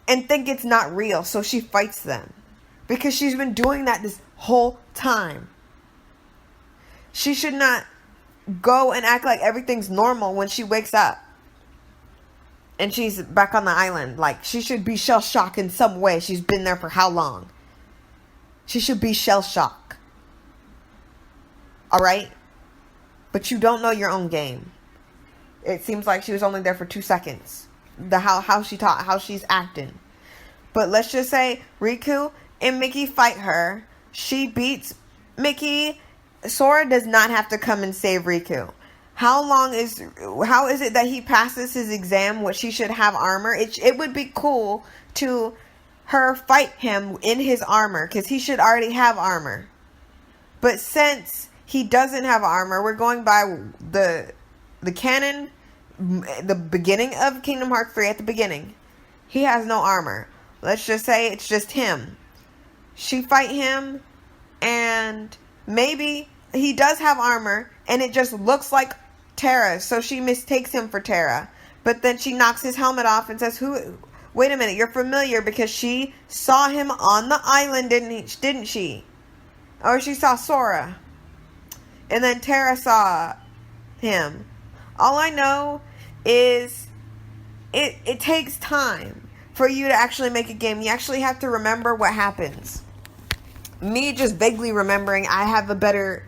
and think it's not real, so she fights them. Because she's been doing that this whole time. She should not go and act like everything's normal when she wakes up and she's back on the island. Like, she should be shell-shocked in some way. She's been there for how long? She should be shell-shocked. Alright? But you don't know your own game. It seems like she was only there for 2 seconds. How she taught, how she's acting. But let's just say Riku and Mickey fight her. She beats Mickey. Sora does not have to come and save Riku. How is it that he passes his exam, which she should have armor? It would be cool to her fight him in his armor, because he should already have armor. But since he doesn't have armor, we're going by the canon, the beginning of Kingdom Hearts 3 at the beginning. He has no armor. Let's just say it's just him. She fight him, and maybe he does have armor, and it just looks like Terra, so she mistakes him for Terra. But then she knocks his helmet off and says, wait a minute, you're familiar, because she saw him on the island, didn't she? Or she saw Sora. And then Terra saw him. All I know is it takes time for you to actually make a game. You actually have to remember what happens. Me just vaguely remembering, I have a better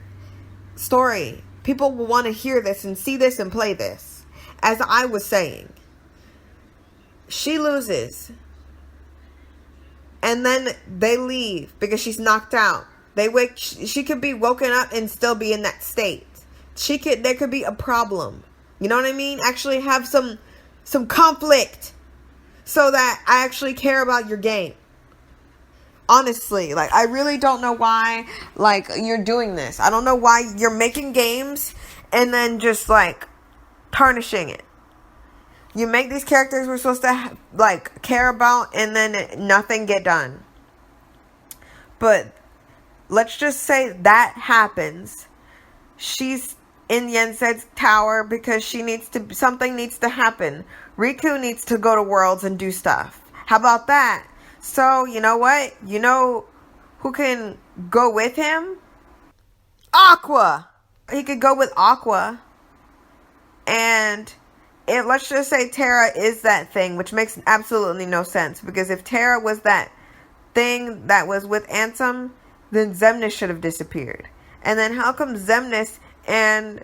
story. People will want to hear this and see this and play this. As I was saying, she loses. And then they leave because she's knocked out. She could be woken up and still be in that state. There could be a problem. You know what I mean? Actually have some conflict so that I actually care about your game. Honestly, like, I really don't know why, like, you're doing this. I don't know why you're making games and then just, like, tarnishing it. You make these characters we're supposed to, like, care about, and then nothing get done. But let's just say that happens. She's in Yensed's tower because something needs to happen. Riku needs to go to Worlds and do stuff. How about that? So, you know what? You know who can go with him? Aqua! He could go with Aqua. And let's just say Terra is that thing, which makes absolutely no sense. Because if Terra was that thing that was with Ansem, then Xemnas should have disappeared. And then how come Xemnas and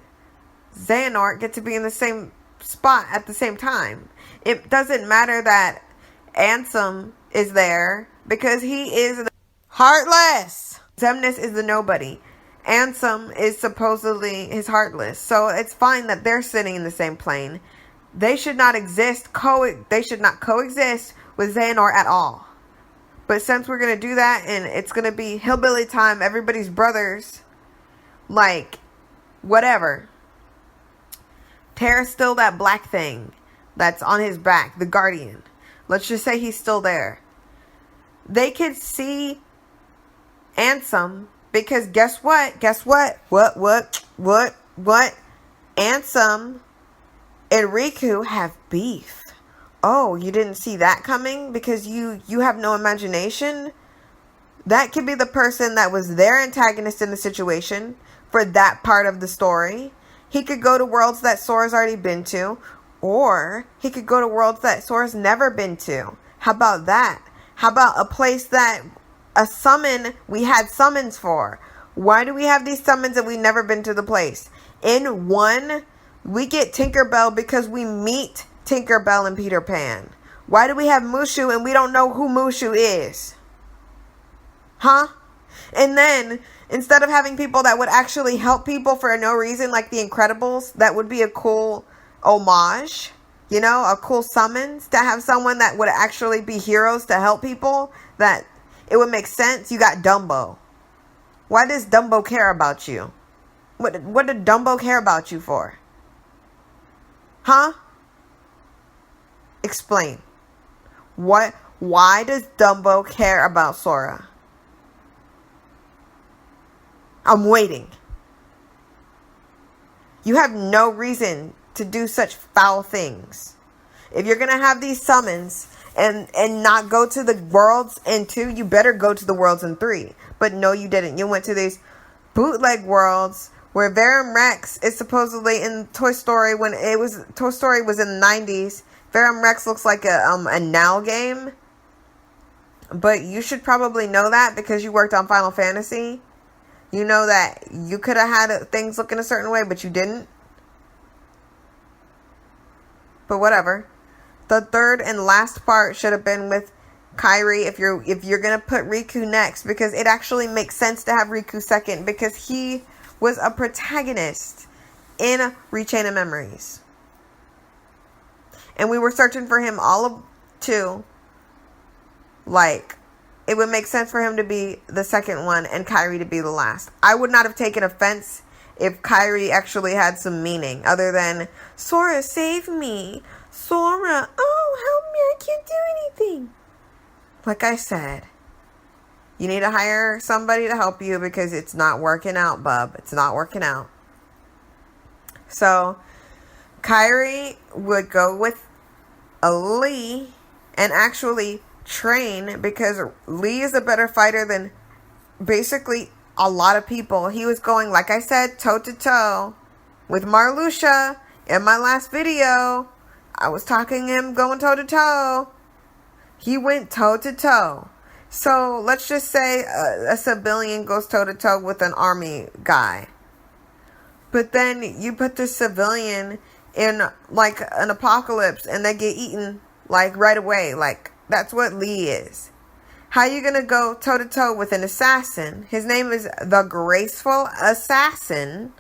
Xehanort get to be in the same spot at the same time? It doesn't matter that Ansem is there because he is heartless. Xemnas is the nobody. Ansem is supposedly heartless. So it's fine that they're sitting in the same plane. They should not exist. They should not coexist with Xehanort at all. But since we're going to do that and it's going to be hillbilly time, everybody's brothers, like, whatever. Terra's still that black thing that's on his back, the Guardian. Let's just say he's still there. They could see Ansem because guess what? What? Ansem and Riku have beef. Oh, you didn't see that coming because you have no imagination? That could be the person that was their antagonist in the situation for that part of the story. He could go to worlds that Sora's already been to, or he could go to worlds that Sora's never been to. How about that? How about a place that we had summons for? Why do we have these summons and we've never been to the place? In one, we get Tinkerbell because we meet Tinkerbell and Peter Pan. Why do we have Mushu and we don't know who Mushu is? Huh? And then, instead of having people that would actually help people for no reason, like the Incredibles, that would be a cool homage. You know, a cool summons to have someone that would actually be heroes to help people. That it would make sense. You got Dumbo. Why does Dumbo care about you? What did Dumbo care about you for? Huh? Explain. Why does Dumbo care about Sora? I'm waiting. You have no reason to do such foul things. If you're going to have these summons and not go to the worlds in 2, you better go to the worlds in 3. But no, you didn't. You went to these bootleg worlds where Verum Rex is supposedly in Toy Story when Toy Story was in the 90s. Verum Rex looks like a now game. But you should probably know that because you worked on Final Fantasy. You know that you could have had things looking a certain way, but you didn't. But whatever. The third and last part should have been with Kairi if you're gonna put Riku next, because it actually makes sense to have Riku second because he was a protagonist in Rechain of Memories. And we were searching for him all of 2. Like, it would make sense for him to be the second one and Kairi to be the last. I would not have taken offense if Kairi actually had some meaning other than, Sora, save me. Sora, oh, help me, I can't do anything. Like I said, you need to hire somebody to help you because it's not working out, bub. It's not working out. So, Kairi would go with Lee and actually train because Lee is a better fighter than basically a lot of people. He was going, like I said, toe-to-toe with Marluxia in my last video. I was talking him going toe-to-toe. He went toe-to-toe. So let's just say a civilian goes toe-to-toe with an army guy. But then you put the civilian in like an apocalypse and they get eaten like right away. Like, that's what Lee is. How you gonna go toe-to-toe with an assassin? His name is the Graceful Assassin.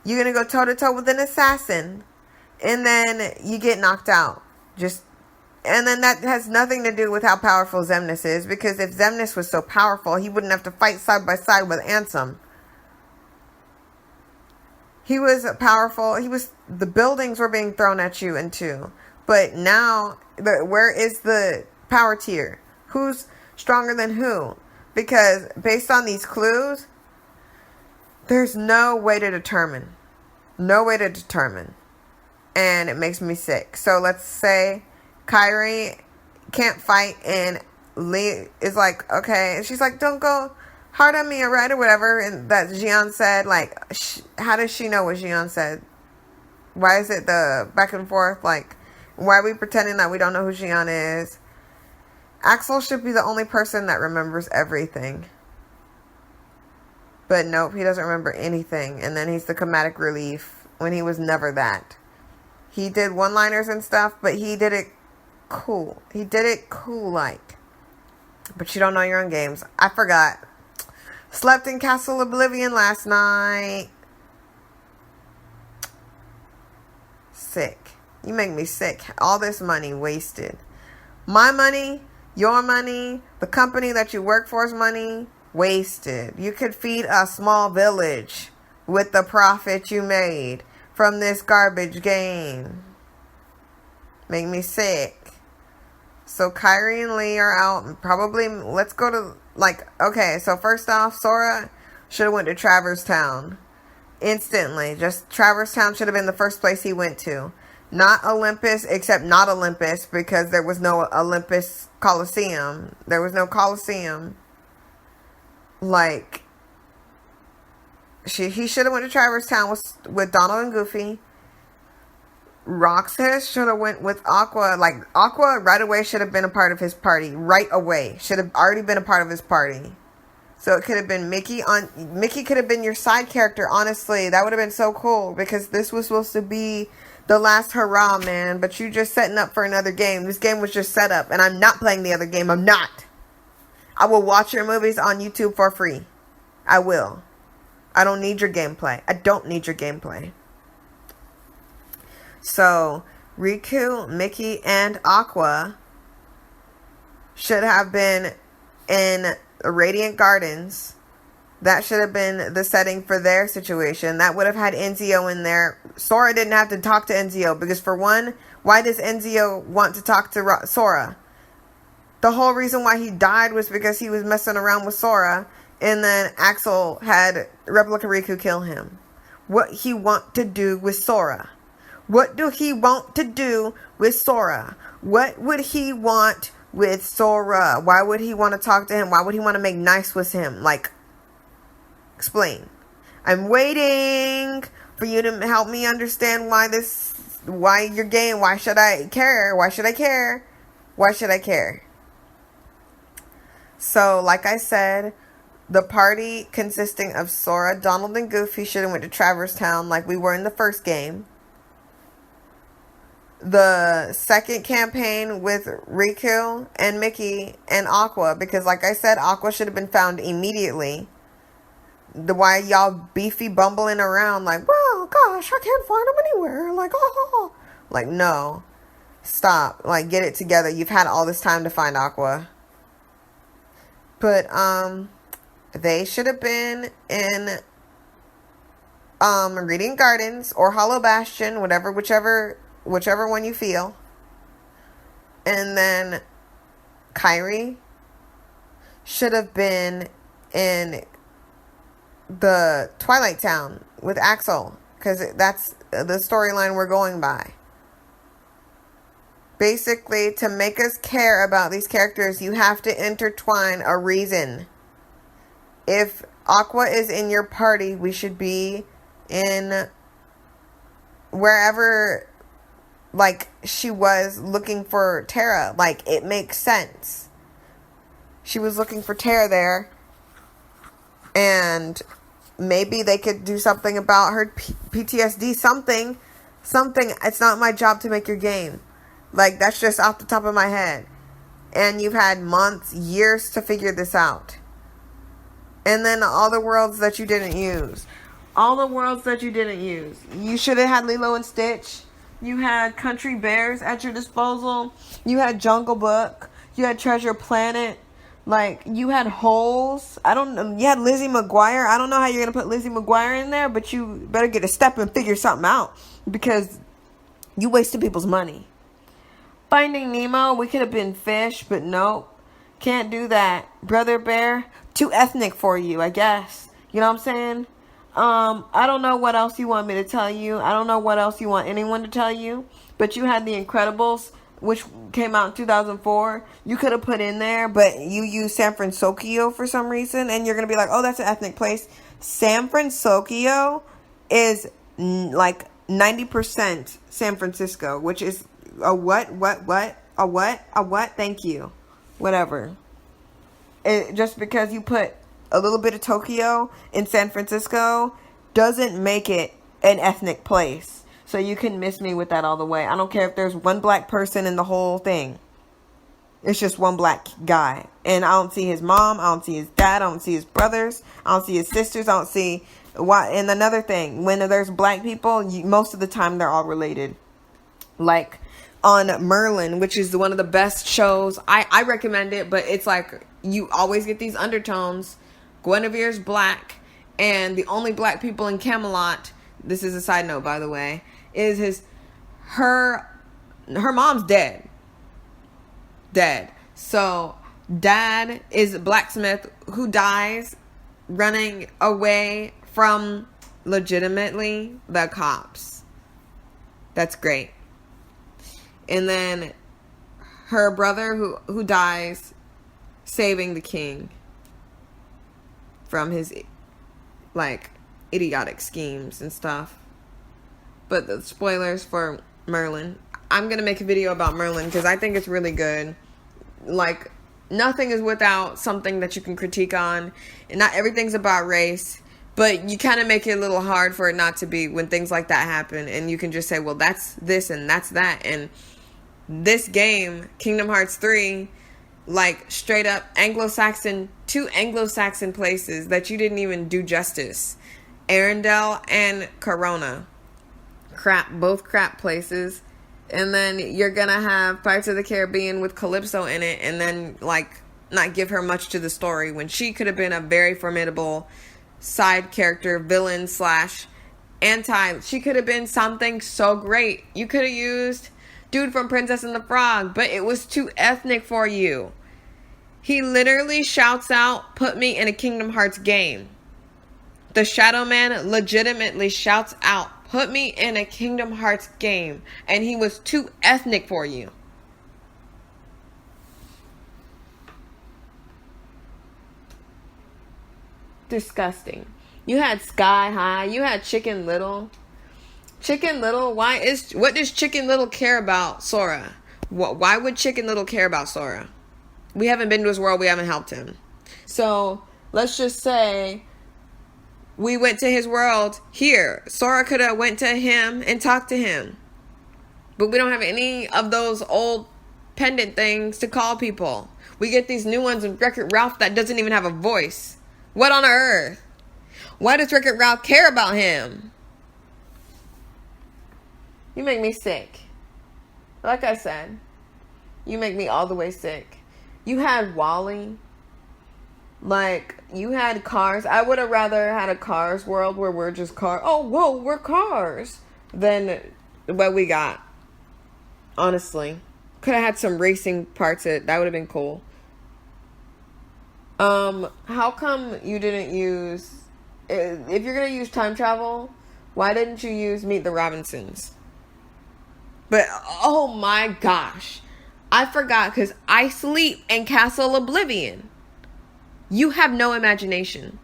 You're gonna go toe-to-toe with an assassin. And then you get knocked out. And then that has nothing to do with how powerful Xemnas is. Because if Xemnas was so powerful, he wouldn't have to fight side by side with Ansem. He was powerful. The buildings were being thrown at you in 2. But now, where is the power tier? Who's stronger than who? Because based on these clues, there's no way to determine. No way to determine. And it makes me sick. So let's say Kairi can't fight and Lee is like, okay. And she's like, don't go hard on me, alright, or whatever. And that Xion said, like, how does she know what Xion said? Why is it the back and forth? Like, why are we pretending that we don't know who Xion is? Axel should be the only person that remembers everything. But nope, he doesn't remember anything. And then he's the comedic relief when he was never that. He did one-liners and stuff, but he did it cool. He did it cool-like. But you don't know your own games. I forgot. Slept in Castle Oblivion last night. Sick. You make me sick. All this money wasted. My money, your money, the company that you work for's money, wasted. You could feed a small village with the profit you made from this garbage game. Make me sick. So Kairi and Lee are out. Probably, let's go to, like, okay, so first off, Sora should have went to Traverse Town. Instantly. Just Traverse Town should have been the first place he went to. Not Olympus, except not Olympus, because there was no Olympus Coliseum. There was no Coliseum. Like, he should have went to Traverse Town with Donald and Goofy. Roxas should have went with Aqua. Like, Aqua right away should have been a part of his party. Right away. Should have already been a part of his party. So it could have been Mickey. Mickey could have been your side character, honestly. That would have been so cool. Because this was supposed to be the last hurrah, man. But you just setting up for another game. This game was just set up. And I'm not playing the other game. I'm not. I will watch your movies on YouTube for free. I will. I don't need your gameplay. I don't need your gameplay. So, Riku, Mickey, and Aqua should have been in Radiant Gardens. That should have been the setting for their situation. That would have had Enzio in there. Sora didn't have to talk to Enzio because, for one, why does Enzio want to talk to Sora? The whole reason why he died was because he was messing around with Sora, and then Axel had Replica Riku kill him. What he want to do with Sora? What do he want to do with Sora? What would he want with Sora? Why would he want to talk to him? Why would he want to make nice with him? Like, explain. I'm waiting for you to help me understand why you're gay. Why should I care? Why should I care? Why should I care? So, like I said, the party consisting of Sora, Donald, and Goofy should have went to Traverse Town like we were in the first game. The second campaign with Riku and Mickey and Aqua, because like I said, Aqua should have been found immediately. Why y'all beefy bumbling around like, well, gosh, I can't find him anywhere. Like, oh. Like, no. Stop. Like, get it together. You've had all this time to find Aqua. But, they should have been in, Reading Gardens or Hollow Bastion, whichever one you feel. And then Kairi should have been in the Twilight Town with Axel, because that's the storyline we're going by. Basically, to make us care about these characters, you have to intertwine a reason. If Aqua is in your party, we should be in wherever, like, she was looking for Terra. Like, it makes sense. She was looking for Terra there. And maybe they could do something about her PTSD. Something. It's not my job to make your game. Like, that's just off the top of my head. And you've had months, years to figure this out. And then all the worlds that you didn't use. You should have had Lilo and Stitch. You had Country Bears at your disposal. You had Jungle Book. You had Treasure Planet. Like, you had Holes. You had Lizzie McGuire. I don't know how you're going to put Lizzie McGuire in there, but you better get a step and figure something out, because you wasted people's money. Finding Nemo, we could have been fish, but nope. Can't do that. Brother Bear, too ethnic for you, I guess. You know what I'm saying? I don't know what else you want me to tell you. I don't know what else you want anyone to tell you. But you had The Incredibles, which came out in 2004. You could have put in there, but you used San Francisco for some reason. And you're going to be like, oh, that's an ethnic place. San Francisco is like 90% San Francisco, which is a what? A what? Thank you. Whatever. Just because you put a little bit of Tokyo in San Francisco doesn't make it an ethnic place. So you can miss me with that all the way. I don't care if there's one black person in the whole thing. It's just one black guy. And I don't see his mom. I don't see his dad. I don't see his brothers. I don't see his sisters. I don't see why. And another thing, when there's black people, most of the time they're all related. Like on Merlin, which is one of the best shows. I recommend it, but it's like you always get these undertones. Guinevere's black, and the only black people in Camelot, this is a side note by the way, is her mom's dead. So dad is a blacksmith who dies running away from legitimately the cops. That's great. And then her brother who dies saving the king from his like idiotic schemes and stuff. But the spoilers for Merlin. I'm going to make a video about Merlin because I think it's really good. Like, nothing is without something that you can critique on. And not everything's about race. But you kind of make it a little hard for it not to be when things like that happen. And you can just say, well, that's this and that's that. And this game, Kingdom Hearts 3, like, straight up two Anglo-Saxon places that you didn't even do justice. Arendelle and Corona. Both crap places. And then you're gonna have Pirates of the Caribbean with Calypso in it, and then, like, not give her much to the story when she could have been a very formidable side character, villain / anti. She could have been something so great. You could have used dude from Princess and the Frog, but it was too ethnic for you. He literally shouts out, "Put me in a Kingdom Hearts game." The Shadow Man legitimately shouts out, "Put me in a Kingdom Hearts game," and he was too ethnic for you. Disgusting. You had Sky High. You had Chicken Little. Chicken Little. What does Chicken Little care about Sora? Why would Chicken Little care about Sora? We haven't been to his world. We haven't helped him. So let's just say we went to his world here. Sora could have went to him and talked to him, but we don't have any of those old pendant things to call people. We get these new ones in Wreck-It Ralph that doesn't even have a voice. What on earth? Why does Wreck-It Ralph care about him? You make me sick. Like I said, you make me all the way sick. You had Wall-E. Like, you had Cars. I would have rather had a Cars world where we're just cars. Oh, whoa, we're cars. Than what we got. Honestly. Could have had some racing parts. That would have been cool. How come you didn't use... If you're going to use time travel, why didn't you use Meet the Robinsons? But, oh my gosh. I forgot because I sleep in Castle Oblivion. You have no imagination.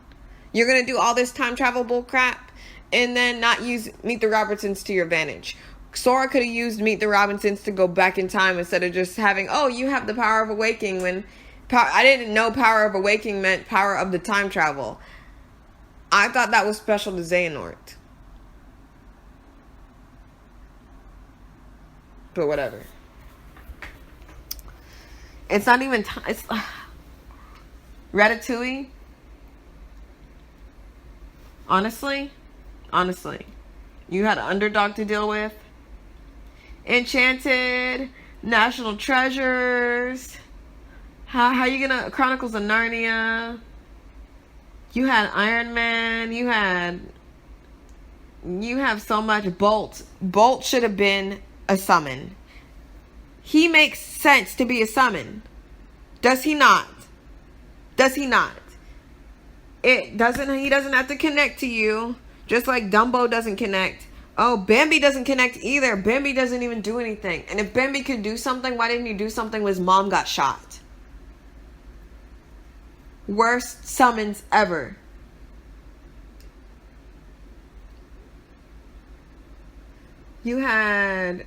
You're going to do all this time travel bull crap and then not use Meet the Robinsons to your advantage. Sora could have used Meet the Robinsons to go back in time instead of just having, oh, you have the power of awakening when... I didn't know power of awakening meant power of the time travel. I thought that was special to Xehanort. But whatever. It's not even time. It's Ratatouille. Honestly, you had an underdog to deal with. Enchanted, National Treasures. How you gonna Chronicles of Narnia? You had Iron Man. You have so much. Bolt. Bolt should have been a summon. He makes sense to be a summon. Does he not? He doesn't have to connect to you. Just like Dumbo doesn't connect. Oh, Bambi doesn't connect either. Bambi doesn't even do anything. And if Bambi could do something, why didn't he do something when his mom got shot? Worst summons ever. You have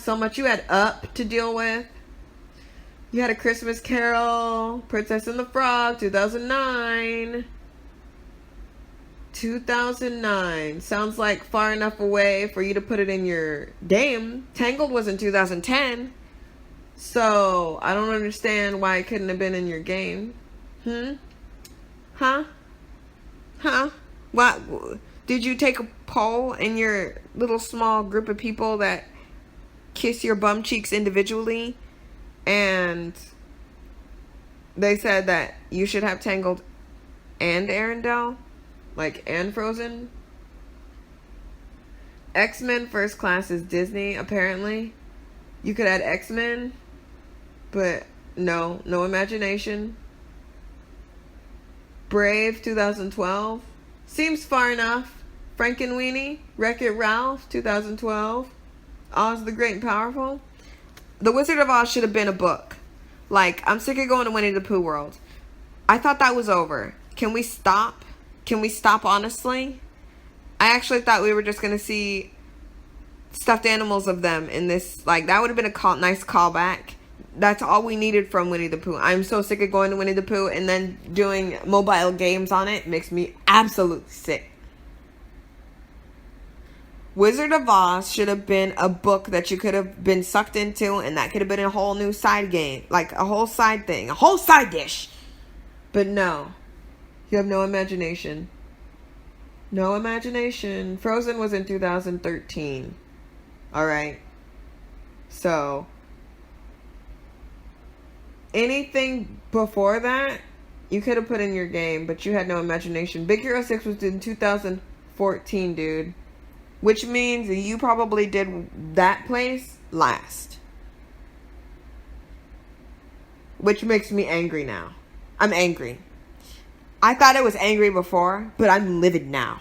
so much. You had Up to deal with. You had A Christmas Carol, Princess and the Frog, 2009. 2009. Sounds like far enough away for you to put it in your game. Tangled was in 2010. So, I don't understand why it couldn't have been in your game. Huh? What? Did you take a poll in your little small group of people that kiss your bum cheeks individually? And they said that you should have Tangled and Arendelle? Like, and Frozen? X-Men First Class is Disney, apparently. You could add X-Men, but no imagination. Brave, 2012. Seems far enough. Frankenweenie, Wreck-It Ralph, 2012. Oz the Great and Powerful. The Wizard of Oz should have been a book. Like, I'm sick of going to Winnie the Pooh world. I thought that was over. Can we stop? Honestly? I actually thought we were just going to see stuffed animals of them in this. Like, that would have been a nice callback. That's all we needed from Winnie the Pooh. I'm so sick of going to Winnie the Pooh and then doing mobile games on it. It makes me absolutely sick. Wizard of Oz should have been a book that you could have been sucked into, and that could have been a whole new side game. Like a whole side thing. A whole side dish. But no. You have no imagination. No imagination. Frozen was in 2013. Alright. So... anything before that, you could have put in your game, but you had no imagination. Big Hero 6 was in 2014, dude. Which means you probably did that place last. Which makes me angry now. I'm angry. I thought it was angry before, but I'm livid now.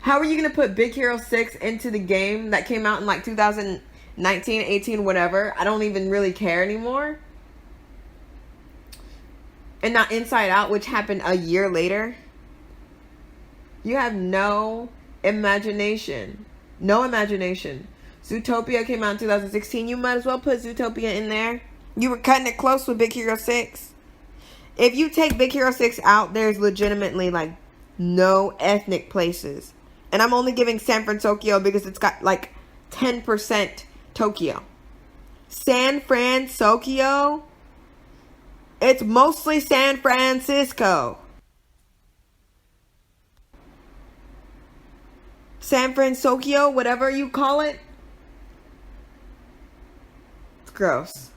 How are you going to put Big Hero 6 into the game that came out in like 2019, 18, whatever? I don't even really care anymore. And not Inside Out, which happened a year later. You have no imagination. No imagination. Zootopia came out in 2016. You might as well put Zootopia in there. You were cutting it close with Big Hero 6. If you take Big Hero 6 out, there's legitimately like no ethnic places. And I'm only giving San Francisco because it's got like 10% Tokyo. San Francisco, it's mostly San Francisco. San Francisco, whatever you call it. It's gross.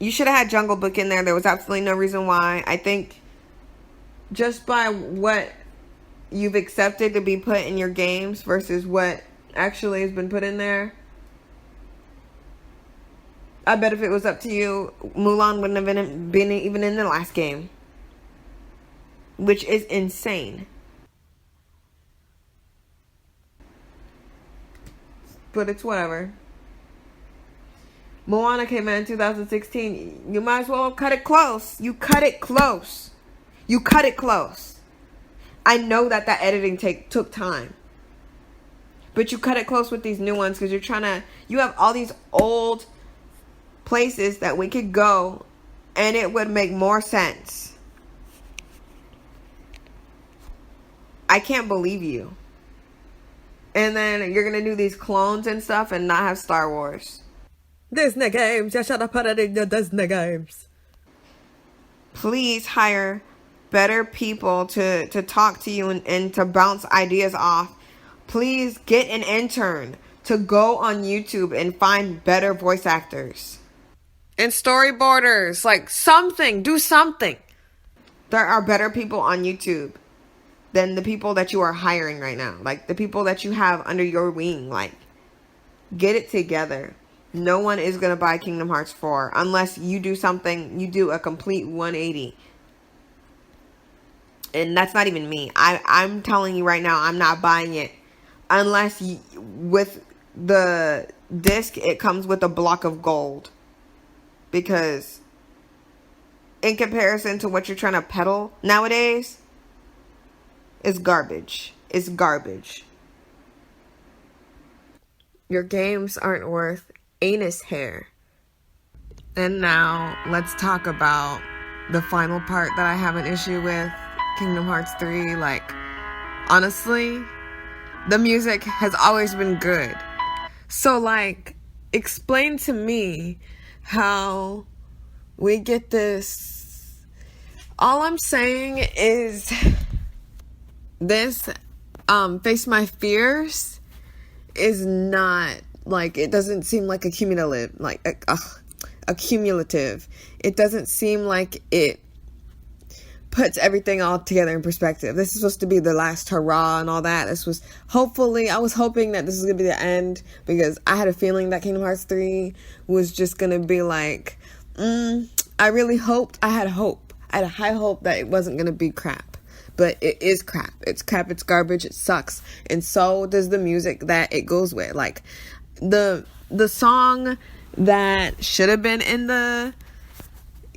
You should have had Jungle Book in there. There was absolutely no reason why. I think just by what you've accepted to be put in your games versus what actually has been put in there, I bet if it was up to you, Mulan wouldn't have been even in the last game. Which is insane. But it's whatever. Moana came out in 2016. You might as well cut it close. You cut it close. You cut it close. I know that editing took time. But you cut it close with these new ones because you have all these old places that we could go and it would make more sense. I can't believe you. And then you're going to do these clones and stuff and not have Star Wars. Disney games, you should have put it in your Disney games. Please hire better people to talk to you and to bounce ideas off. Please get an intern to go on YouTube and find better voice actors. And storyboarders, like something, do something. There are better people on YouTube than the people that you are hiring right now. Like the people that you have under your wing. Like, get it together. No one is going to buy Kingdom Hearts 4 unless you do something, you do a complete 180. And that's not even me. I'm telling you right now, I'm not buying it. Unless with the disc, it comes with a block of gold. Because in comparison to what you're trying to peddle nowadays, it's garbage. It's garbage. Your games aren't worth anus hair. And now let's talk about the final part that I have an issue with, Kingdom Hearts 3. Like, honestly, the music has always been good. So, like, explain to me how we get this. All I'm saying is this Face My Fears is not, like, it doesn't seem like a cumulative, it doesn't seem like it puts everything all together in perspective. This is supposed to be the last hurrah and all that. I was hoping that this was gonna be the end, because I had a feeling that Kingdom Hearts 3 was just gonna be like, I had a high hope that it wasn't gonna be crap. But it is crap. It's crap, it's garbage, it sucks. And so does the music that it goes with. Like, the song that should have been in the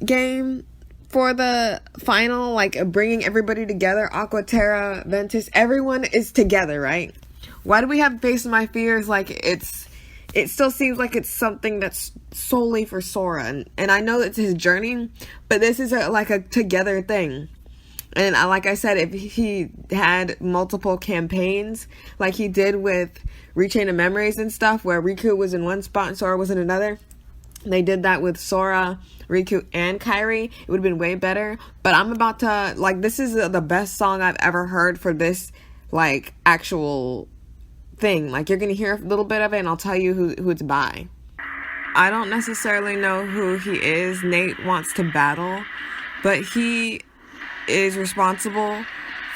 game for the final, like, bringing everybody together, Aqua, Terra, Ventus, everyone is together, right? Why do we have Face My Fears like it still seems like it's something that's solely for Sora, and I know it's his journey, but this is a together thing. And like I said, if he had multiple campaigns, like he did with Rechain of Memories and stuff, where Riku was in one spot and Sora was in another, they did that with Sora, Riku, and Kairi, it would have been way better. But I'm about to, like, this is the best song I've ever heard for this, like, actual thing. Like, you're gonna hear a little bit of it and I'll tell you who it's by. I don't necessarily know who he is. Nate wants to battle, but he is responsible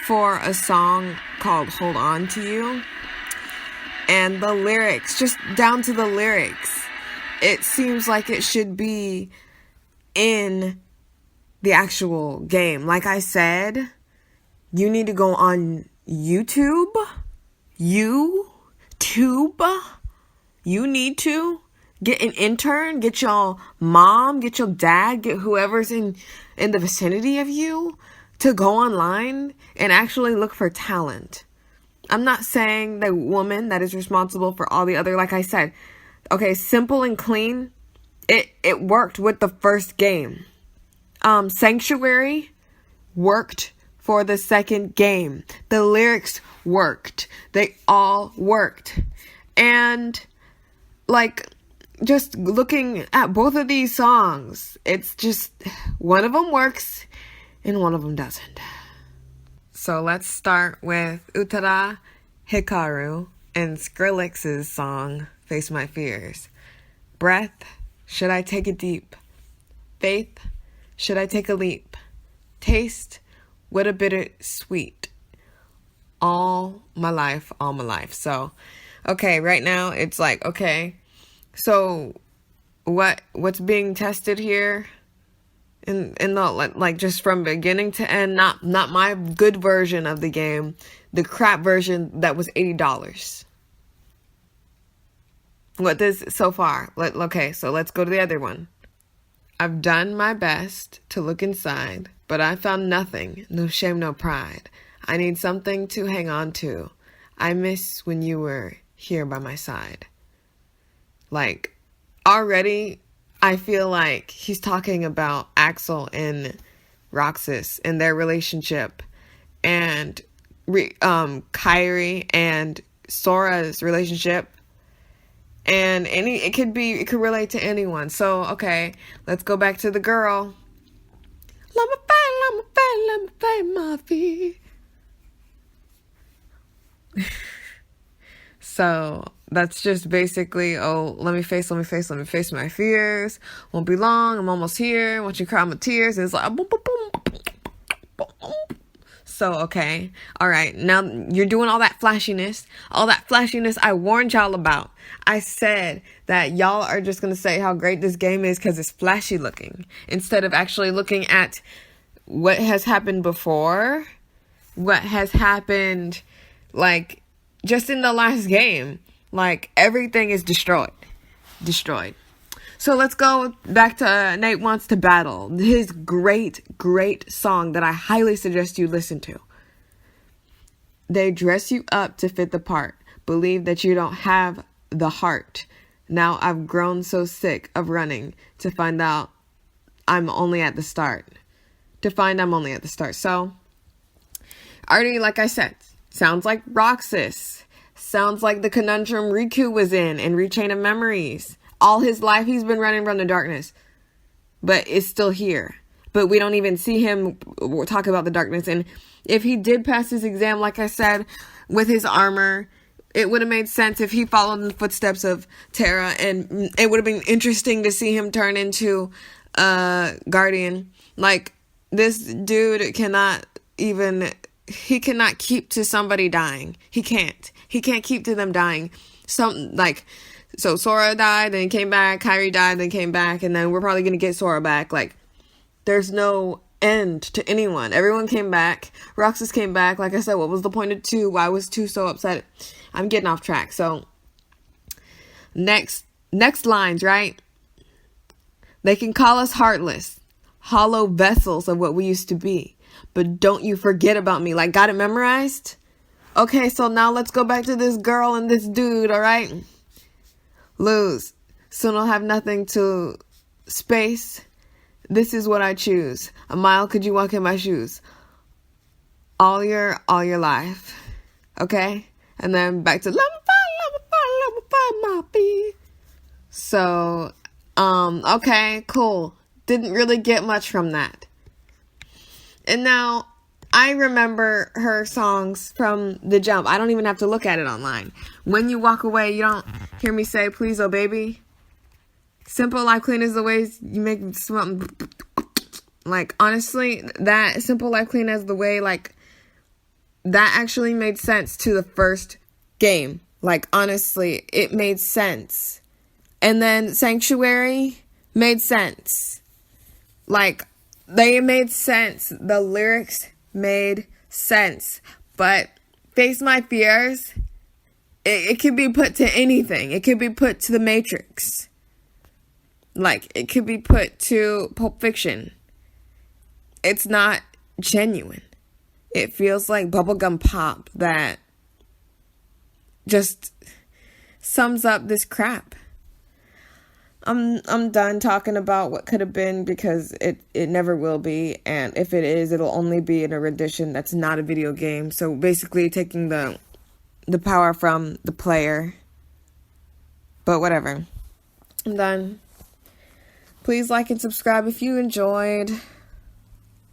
for a song called Hold On To You. And the lyrics, just down to the lyrics, it seems like it should be in the actual game. Like I said, you need to go on YouTube. You need to get an intern, get your mom, get your dad, get whoever's in the vicinity of you to go online and actually look for talent. I'm not saying the woman that is responsible for all the other, like I said, okay, Simple and Clean, it worked with the first game. Sanctuary worked for the second game. The lyrics worked. They all worked. And like, just looking at both of these songs, it's just one of them works and one of them doesn't. So let's start with Utara Hikaru and Skrillex's song, Face My Fears. Breath, should I take it deep? Faith, should I take a leap? Taste, what a bitter sweet. All my life. So, okay, right now it's like, okay, so what's being tested here? And the, like just from beginning to end, not my good version of the game, the crap version that was $80. What does so far? Okay, so let's go to the other one. I've done my best to look inside, but I found nothing, no shame, no pride. I need something to hang on to. I miss when you were here by my side. Like, already, I feel like he's talking about Axel and Roxas and their relationship, and Kyrie and Sora's relationship, and it could relate to anyone. So okay, let's go back to the girl. Let me find my feet. So that's just basically, let me face my fears. Won't be long, I'm almost here. Once you cry my tears, it's like boom, boom, boom, boom. So okay, all right. Now you're doing all that flashiness I warned y'all about. I said that y'all are just gonna say how great this game is because it's flashy looking, instead of actually looking at what has happened before, what has happened, like, just in the last game. Like, everything is destroyed. So let's go back to Nate Wants to Battle. His great song that I highly suggest you listen to. They dress you up to fit the part. Believe that you don't have the heart. Now I've grown so sick of running to find out I'm only at the start. So, already, like I said, sounds like Roxas. Sounds like the conundrum Riku was in Rechain of Memories. All his life he's been running from the darkness, but it's still here. But we don't even see him talk about the darkness. And if he did pass his exam, like I said, with his armor, it would have made sense if he followed in the footsteps of Terra, and it would have been interesting to see him turn into a Guardian. Like, this dude cannot keep to somebody dying. He can't keep to them dying. So Sora died, then came back. Kyrie died, then came back. And then we're probably going to get Sora back. Like, there's no end to anyone. Everyone came back. Roxas came back. Like I said, what was the point of 2? Why was 2 so upset? I'm getting off track. So, next lines, right? They can call us heartless, hollow vessels of what we used to be. But don't you forget about me. Like, got it memorized? Okay, so now let's go back to this girl and this dude, alright? Lose. Soon I'll have nothing to space. This is what I choose. A mile could you walk in my shoes? All your life. Okay? And then back to let me find my feet. So, okay, cool. Didn't really get much from that. And now, I remember her songs from the jump. I don't even have to look at it online. When you walk away, you don't hear me say, please, oh baby. Simple Life Clean is the ways you make something. Like, honestly, that Simple Life Clean as the way, like, that actually made sense to the first game. Like, honestly, it made sense. And then Sanctuary made sense. Like, They made sense. The lyrics made sense. But Face My Fears, it could be put to anything. It could be put to The Matrix. Like, it could be put to Pulp Fiction. It's not genuine. It feels like bubblegum pop that just sums up this crap. I'm done talking about what could have been, because it never will be, and if it is, it'll only be in a rendition that's not a video game. So basically taking the power from the player. But whatever. I'm done. Please like and subscribe if you enjoyed.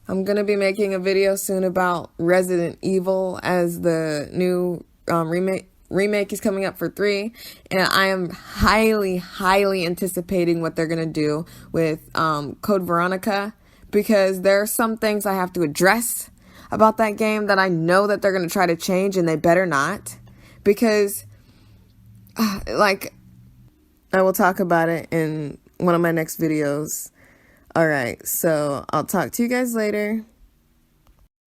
I'm gonna be making a video soon about Resident Evil, as the new remake is coming up for 3, and I am highly anticipating what they're gonna do with Code Veronica, because there are some things I have to address about that game that I know that they're gonna try to change, and they better not, because like, I will talk about it in one of my next videos. Alright, so I'll talk to you guys later.